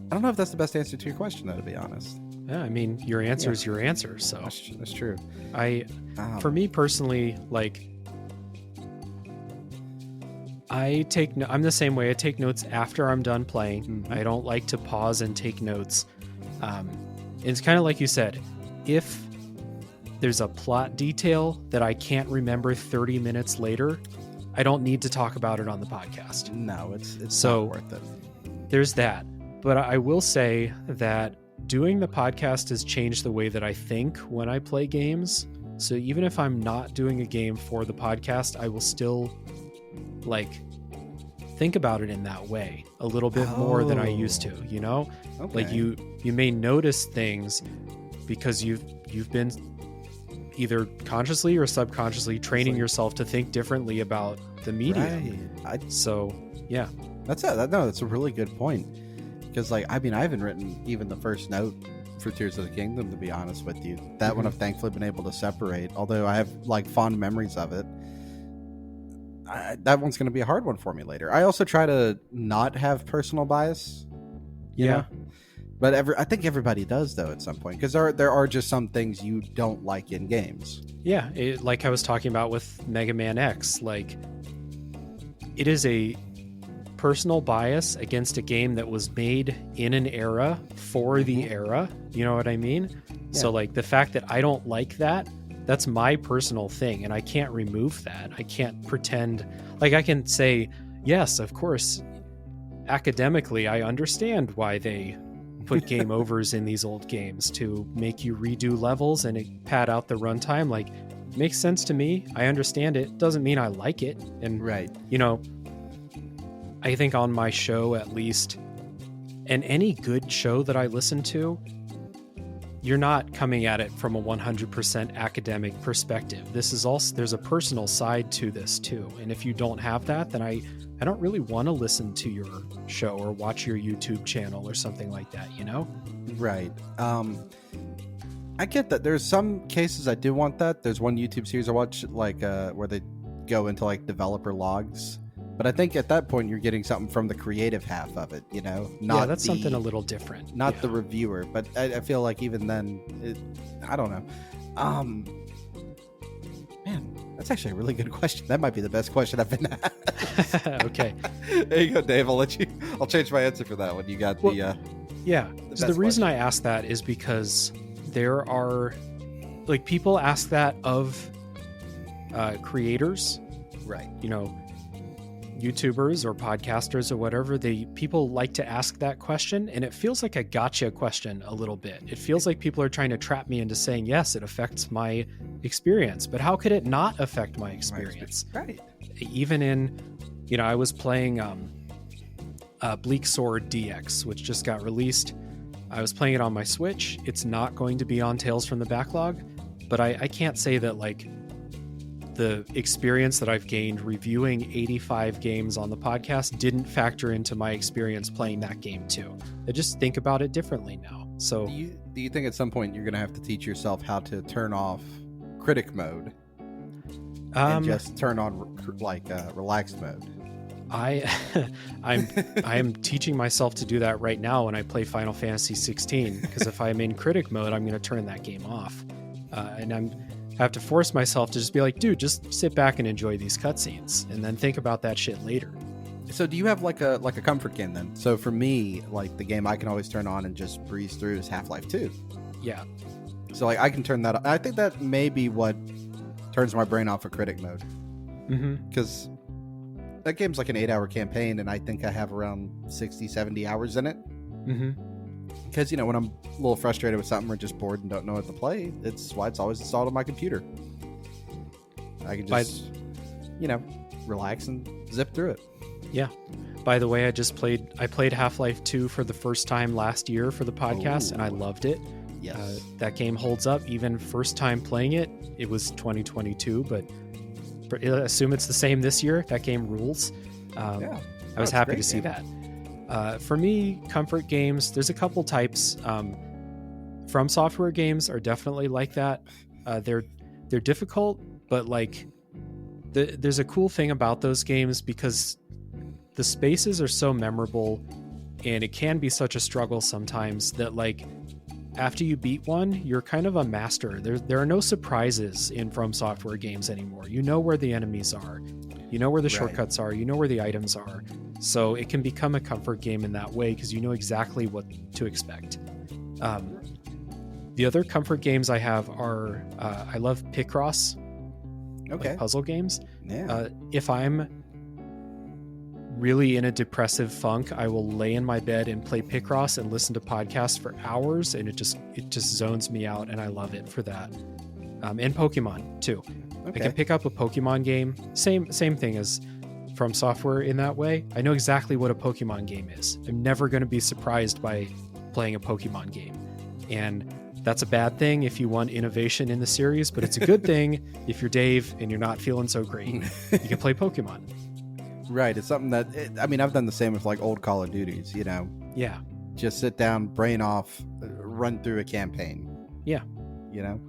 I don't know if that's the best answer to your question, though, to be honest. Yeah, I mean, your answer is your answer, so... That's true. For me personally, I'm the same way. I take notes after I'm done playing. Mm-hmm. I don't like to pause and take notes. It's kind of like you said, if there's a plot detail that I can't remember 30 minutes later, I don't need to talk about it on the podcast. No, it's not worth it. There's that. But I will say that doing the podcast has changed the way that I think when I play games. So even if I'm not doing a game for the podcast, I will still think about it in that way a little bit more than I used to, Okay. You may notice things because you've been either consciously or subconsciously training yourself to think differently about the medium. Right. Yeah. That's a really good point. Because, I haven't written even the first note for Tears of the Kingdom, to be honest with you. That one I've thankfully been able to separate. Although I have, fond memories of it. That one's going to be a hard one for me later. I also try to not have personal bias. You know? But I think everybody does, though, at some point. Because there are just some things you don't like in games. Yeah, like I was talking about with Mega Man X. It is a personal bias against a game that was made in an era for the era. You know what I mean? Yeah. So the fact that I don't like that's my personal thing, and I can't remove that. I can't pretend I can say, yes, of course, academically, I understand why they put game overs in these old games to make you redo levels and it pad out the runtime. Makes sense to me. I understand it. Doesn't mean I like it. And right. I think on my show, at least, and any good show that I listen to, you're not coming at it from a 100% academic perspective. This is also, there's a personal side to this too. And if you don't have that, then I don't really want to listen to your show or watch your YouTube channel or something like that, Right. I get that. There's some cases I do want that. There's one YouTube series I watch where they go into developer logs. But I think at that point you're getting something from the creative half of it, that's something a little different. Not the reviewer, but I feel like even then, I don't know. Man, That's actually a really good question. That might be the best question I've been asked. Okay. There you go, Dave. I'll change my answer for that one. You got Yeah. So the reason I asked that is because there are, like, people ask that of creators, right? You know, YouTubers or podcasters or whatever. People like to ask that question, and it feels like a gotcha question a little bit. It feels like people are trying to trap me into saying, yes, it affects my experience, but how could it not affect my experience? Right. Even in, you know, I was playing Bleak Sword DX, which just got released. I was playing it on my Switch. It's not going to be on Tales from the Backlog, but I can't say that, like, the experience that I've gained reviewing 85 games on the podcast didn't factor into my experience playing that game too. I just think about it differently now. So do you think at some point you're going to have to teach yourself how to turn off critic mode and just turn on relaxed mode? I'm teaching myself to do that right now when I play Final Fantasy 16, because if I'm in critic mode, I'm going to turn that game off, and I have to force myself to just be like, dude, just sit back and enjoy these cutscenes, and then think about that shit later. So do you have like a comfort game then? So for me, like, the game I can always turn on and just breeze through is Half-Life 2. Yeah. So like I can turn that on. I think that may be what turns my brain off of critic mode. Because that game's like an 8-hour campaign, and I think I have around 60, 70 hours in it. Because, you know, when I'm a little frustrated with something or just bored and don't know what to play, it's why it's always installed on my computer. I can just, you know, relax and zip through it. Yeah. By the way, I played Half-Life 2 for the first time last year for the podcast, and I loved it. Yes. That game holds up. Even first time playing it, it was 2022, but assume it's the same this year. That game rules. I was happy to see that. For me, comfort games, there's a couple types. From Software games are definitely like that. They're difficult, but like there's a cool thing about those games because the spaces are so memorable, and it can be such a struggle sometimes that, like, after you beat one, you're kind of a master. There are no surprises in From Software games anymore. You know where the enemies are. You know where the shortcuts are. You know where the items are. So it can become a comfort game in that way because you know exactly what to expect. The other comfort games I have are, I love Picross, like puzzle games. Yeah. If I'm really in a depressive funk, I will lay in my bed and play Picross and listen to podcasts for hours, and it just zones me out, and I love it for that. And Pokemon too. I can pick up a Pokemon game. Same thing as From Software in that way. I know exactly what a Pokemon game is. I'm never going to be surprised by playing a Pokemon game. And that's a bad thing if you want innovation in the series, but it's a good thing if you're Dave and you're not feeling so great. You can play Pokemon. Right. It's something that, I've done the same with like old Call of Duties, you know? Yeah. Just sit down, brain off, run through a campaign. Yeah. You know?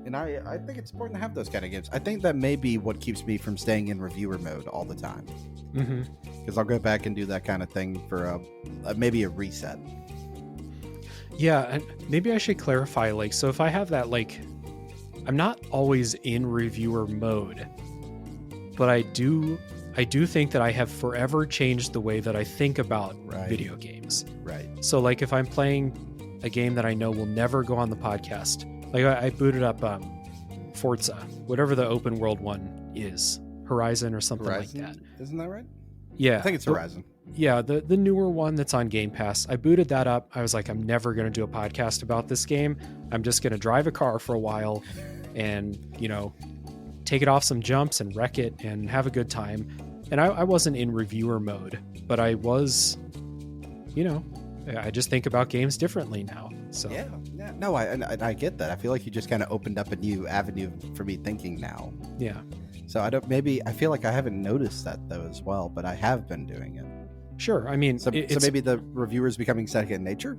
And I think it's important to have those kind of games. I think that may be what keeps me from staying in reviewer mode all the time. Because I'll go back and do that kind of thing for maybe a reset. Yeah, and maybe I should clarify, like, so if I have that, like, I'm not always in reviewer mode, but I do think that I have forever changed the way that I think about video games. Right. So, like, if I'm playing a game that I know will never go on the podcast, like I booted up Forza, whatever the open world one is, Horizon or something like that. Isn't that right? Yeah. I think it's Horizon. Yeah, the newer one that's on Game Pass. I booted that up. I was like, I'm never going to do a podcast about this game. I'm just going to drive a car for a while and, you know, take it off some jumps and wreck it and have a good time. And I wasn't in reviewer mode, but I was, you know, I just think about games differently now. So yeah. No, I get that. I feel like you just kind of opened up a new avenue for me thinking now. Yeah. So I feel like I haven't noticed that though as well, but I have been doing it. Sure. I mean, so maybe the reviewer's becoming second nature?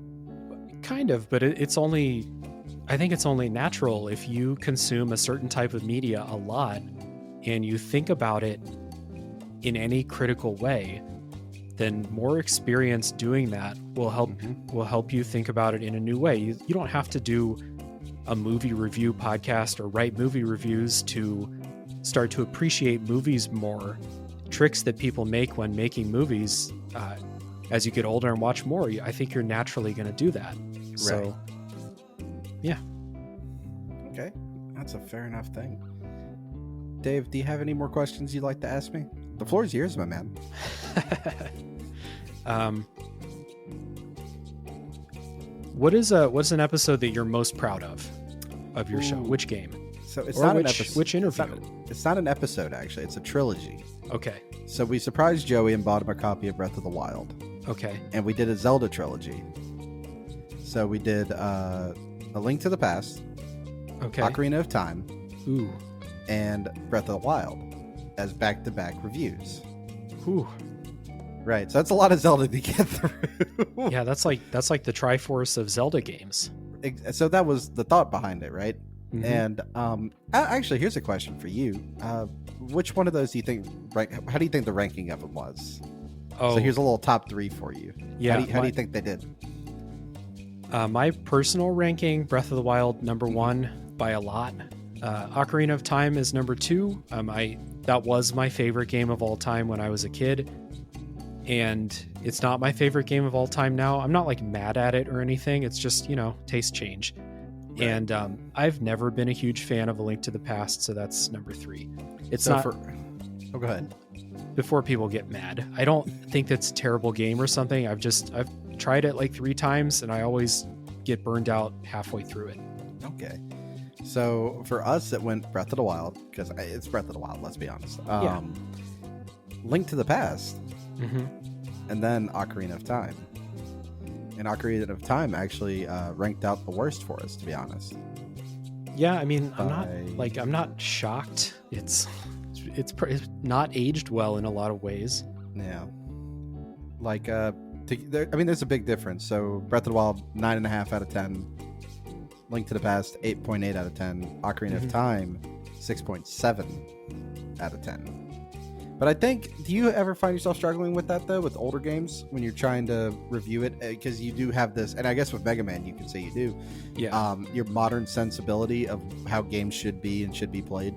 Kind of, but I think it's only natural if you consume a certain type of media a lot and you think about it in any critical way, then more experience doing that will help you think about it in a new way. You don't have to do a movie review podcast or write movie reviews to start to appreciate movies more, tricks that people make when making movies, as you get older and watch more, I think you're naturally going to do that. So, yeah. Okay. That's a fair enough thing. Dave, do you have any more questions you'd like to ask me? The floor is yours, my man. What's an episode that you're most proud of your show? Which game? So it's or not which, an episode. Which interview? It's not an episode, actually. It's a trilogy. Okay. So we surprised Joey and bought him a copy of Breath of the Wild. Okay. And we did a Zelda trilogy. So we did A Link to the Past, okay, Ocarina of Time, ooh, and Breath of the Wild as back-to-back reviews. Ooh. Right, so that's a lot of Zelda to get through. Yeah, that's like the Triforce of Zelda games. So that was the thought behind it, right? Mm-hmm. And actually, here's a question for you. Which one of those do you think? How do you think the ranking of them was? Oh, so here's a little top 3 for you. Yeah, how do you think they did? My personal ranking: Breath of the Wild #1 by a lot. Ocarina of Time is #2. That was my favorite game of all time when I was a kid, and it's not my favorite game of all time now. I'm not like mad at it or anything. It's just, taste change. Right. And I've never been a huge fan of A Link to the Past, so that's #3. It's so not. Oh, go ahead. Before people get mad, I don't think that's a terrible game or something. I've tried it like 3 times, and I always get burned out halfway through it. Okay. So for us, it went Breath of the Wild, because it's Breath of the Wild, let's be honest. Link to the Past, mm-hmm. and then Ocarina of Time. And Ocarina of Time actually ranked out the worst for us, to be honest. Yeah, I mean, I'm not shocked. It's not aged well in a lot of ways. Yeah. Like, there's a big difference. So Breath of the Wild, 9.5 out of 10. Link to the Past, 8.8 out of 10. Ocarina of Time, 6.7 out of 10. But I think, do you ever find yourself struggling with that, though, with older games when you're trying to review it? Because you do have this, and I guess with Mega Man, you can say you do. Yeah. Your modern sensibility of how games should be and should be played.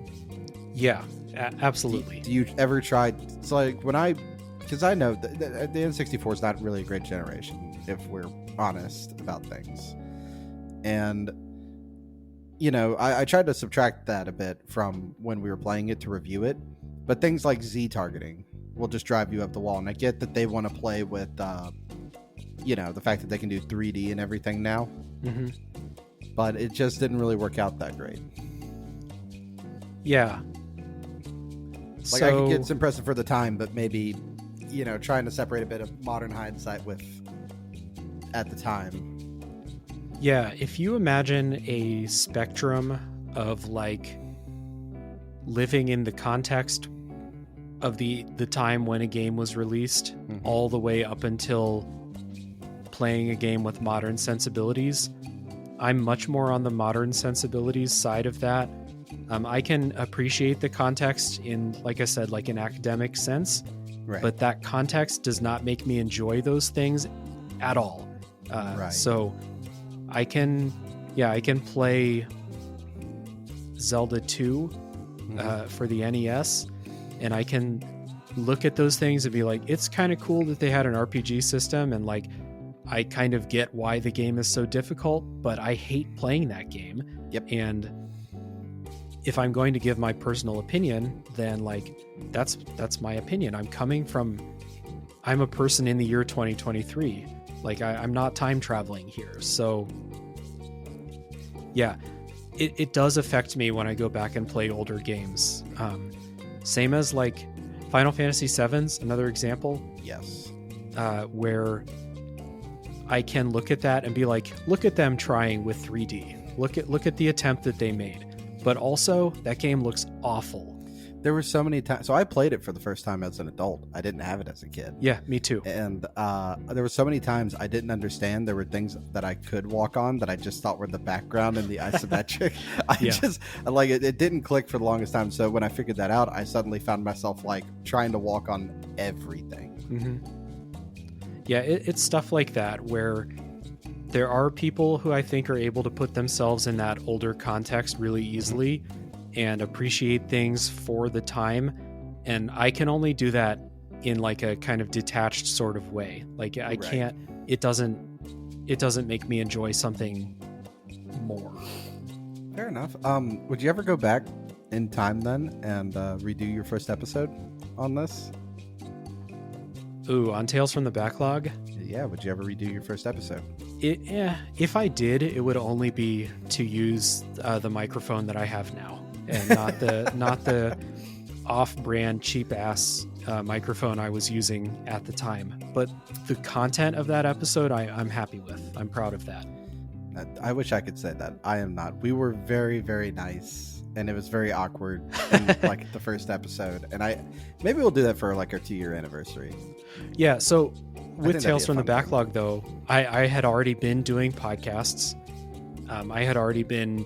Yeah, absolutely. Do you ever try? It's like because I know the N64 is not really a great generation, if we're honest about things. And, I tried to subtract that a bit from when we were playing it to review it. But things like Z targeting will just drive you up the wall. And I get that they want to play with, the fact that they can do 3D and everything now. Mm-hmm. But it just didn't really work out that great. Yeah. Like, I could get it's impressive for the time, but maybe, trying to separate a bit of modern hindsight with at the time. Yeah, if you imagine a spectrum of, like, living in the context of the time when a game was released, mm-hmm. all the way up until playing a game with modern sensibilities, I'm much more on the modern sensibilities side of that. I can appreciate the context in, like I said, like an academic sense, right. But that context does not make me enjoy those things at all. Right. So I can play Zelda 2 for the NES, and I can look at those things and be like, it's kind of cool that they had an RPG system, and like I kind of get why the game is so difficult, but I hate playing that game. Yep. And if I'm going to give my personal opinion, then like that's my opinion. I'm a person in the year 2023. Like I'm not time traveling here. So yeah, it does affect me when I go back and play older games. Same as like Final Fantasy VII's another example. Yes. Where I can look at that and be like, look at them trying with 3D. Look at the attempt that they made. But also, that game looks awful. There were so many times. So I played it for the first time as an adult. I didn't have it as a kid. Yeah, me too. And there were so many times I didn't understand. There were things that I could walk on that I just thought were the background and the isometric. It didn't click for the longest time. So when I figured that out, I suddenly found myself like trying to walk on everything. Mm-hmm. Yeah, it's stuff like that where There are people who I think are able to put themselves in that older context really easily and appreciate things for the time. And I can only do that in like a kind of detached sort of way. Like I can't, it doesn't make me enjoy something more. Fair enough. Would you ever go back in time then and redo your first episode on this? Ooh, on Tales from the Backlog? Yeah, would you ever redo your first episode? If I did, it would only be to use the microphone that I have now, and not the off-brand cheap-ass microphone I was using at the time. But the content of that episode, I'm happy with. I'm proud of that. I wish I could say that. I am not. We were very, very nice, and it was very awkward in like the first episode. And maybe we'll do that for like our 2-year anniversary. Yeah, so with Tales from the Backlog, though, I had already been doing podcasts. I had already been...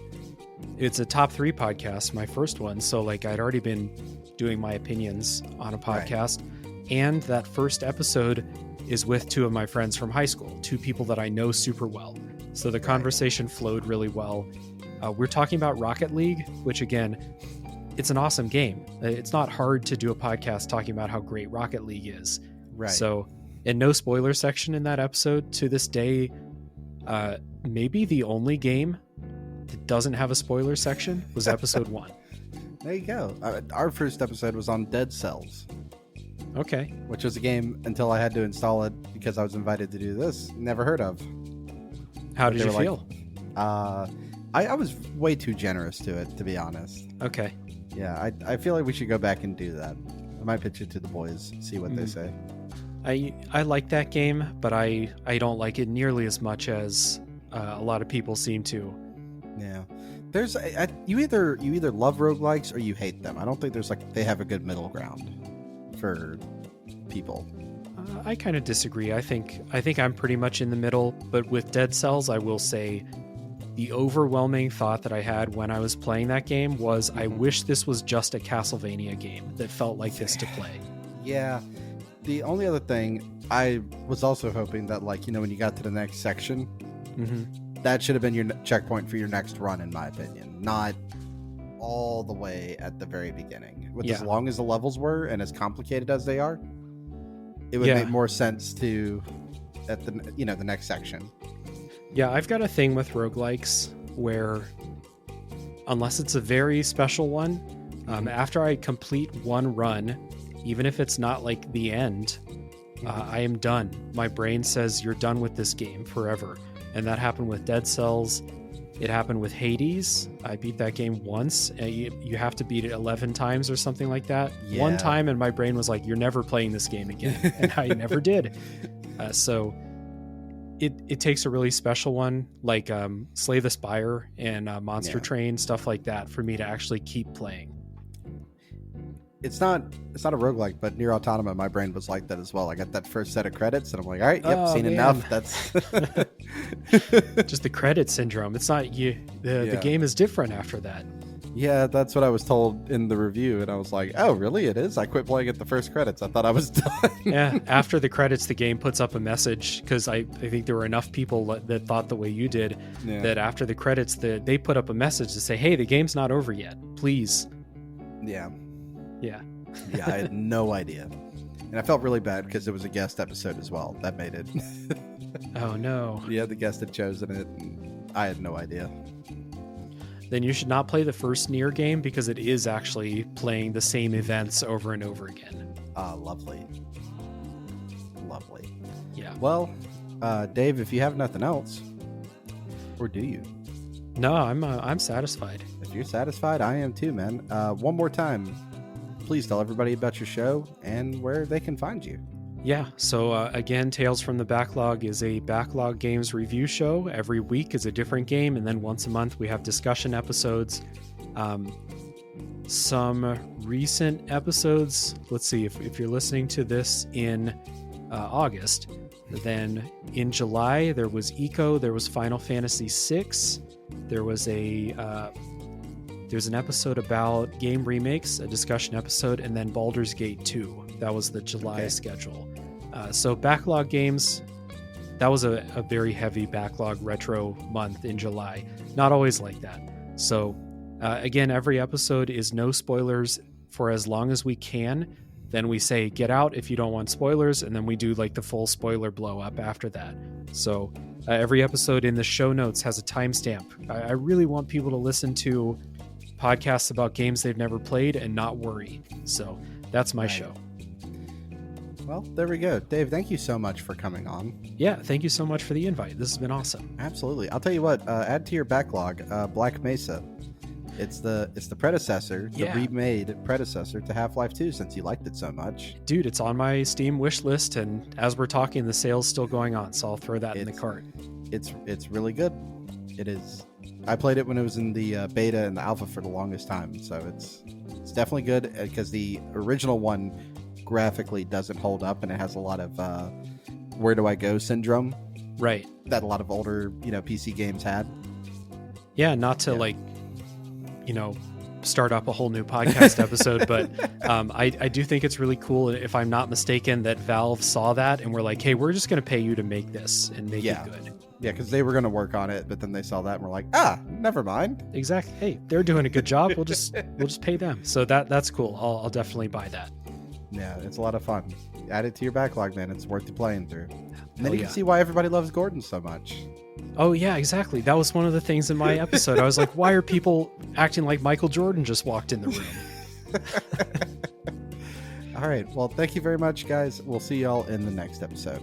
It's a top 3 podcast, my first one. So like I'd already been doing my opinions on a podcast. Right. And that first episode is with 2 of my friends from high school, 2 people that I know super well. So the conversation flowed really well. We're talking about Rocket League, which again, it's an awesome game. It's not hard to do a podcast talking about how great Rocket League is. Right. So, and no spoiler section in that episode. To this day, maybe the only game that doesn't have a spoiler section was episode 1. There you go. Our first episode was on Dead Cells. Okay. Which was a game until I had to install it because I was invited to do this. Never heard of. How did you feel? I was way too generous to it, to be honest. Okay. Yeah, I feel like we should go back and do that. I might pitch it to the boys, see what they say. I like that game, but I don't like it nearly as much as a lot of people seem to. Yeah. There's you either love roguelikes or you hate them. I don't think there's they have a good middle ground for people. I kind of disagree. I think I'm pretty much in the middle, but with Dead Cells, I will say the overwhelming thought that I had when I was playing that game was I wish this was just a Castlevania game that felt like this to play. Yeah. The only other thing, I was also hoping that when you got to the next section, that should have been your checkpoint for your next run, in my opinion. Not all the way at the very beginning. As long as the levels were and as complicated as they are, it would make more sense to at the the next section. Yeah, I've got a thing with roguelikes where unless it's a very special one, after I complete one run, even if it's not like the end, I am done. My brain says you're done with this game forever. And that happened with Dead Cells. It happened with Hades. I beat that game once. You have to beat it 11 times or something like that. Yeah. One time, and my brain was like, you're never playing this game again. And I never did. So it takes a really special one, like Slay the Spire and Monster Train, stuff like that, for me to actually keep playing. It's not a roguelike, but Nier Automata, my brain was like that as well. I got that first set of credits, and I'm like, all right, seen enough. That's just the credit syndrome. It's not you. The game is different after that. Yeah, that's what I was told in the review, and I was like, oh, really? It is? I quit playing at the first credits. I thought I was done. Yeah, after the credits, the game puts up a message, because I think there were enough people that thought the way you did, that after the credits, they put up a message to say, hey, the game's not over yet. Please. Yeah. Yeah. Yeah, I had no idea. And I felt really bad because it was a guest episode as well. That made it. Oh, no. Yeah, the guest had chosen it, and I had no idea. Then you should not play the first Nier game because it is actually playing the same events over and over again. Lovely. Lovely. Yeah. Well, Dave, if you have nothing else, or do you? No, I'm satisfied. If you're satisfied, I am too, man. One more time, please tell everybody about your show and where they can find you. Yeah, so again, Tales from the Backlog is a Backlog Games review show. Every week is a different game, and then once a month we have discussion episodes. Some recent episodes, let's see, if you're listening to this in August, then in July there was Eco, there was Final Fantasy VI, there was there's an episode about game remakes, a discussion episode, and then Baldur's Gate 2. That was the July schedule. So Backlog Games, that was a very heavy backlog retro month in July. Not always like that. So again, every episode is no spoilers for as long as we can. Then we say get out if you don't want spoilers, and then we do like the full spoiler blow up after that. So every episode in the show notes has a timestamp. I really want people to listen to podcasts about games they've never played and not worry. So that's my show. Well, there we go. Dave, thank you so much for coming on. Yeah, thank you so much for the invite. This has been awesome. Absolutely. I'll tell you what, add to your backlog, Black Mesa. It's the predecessor, the remade predecessor to Half-Life 2, since you liked it so much. Dude, it's on my Steam wish list, and as we're talking, the sale's still going on, so I'll throw that in the cart. It's really good. It is. I played it when it was in the beta and the alpha for the longest time, so it's definitely good, because the original one graphically doesn't hold up, and it has a lot of where do I go syndrome, right, that a lot of older PC games had. Not to start up a whole new podcast episode, but I do think it's really cool, if I'm not mistaken, that Valve saw that and we're like, hey, we're just going to pay you to make this and make it good. Yeah, because they were going to work on it, but then they saw that and were like, never mind. Exactly. Hey, they're doing a good job. We'll just pay them. So that's cool. I'll definitely buy that. Yeah, it's a lot of fun. Add it to your backlog, man. It's worth the playing through. And then you can see why everybody loves Gordon so much. Oh, yeah, exactly. That was one of the things in my episode. I was like, why are people acting like Michael Jordan just walked in the room? All right. Well, thank you very much, guys. We'll see y'all in the next episode.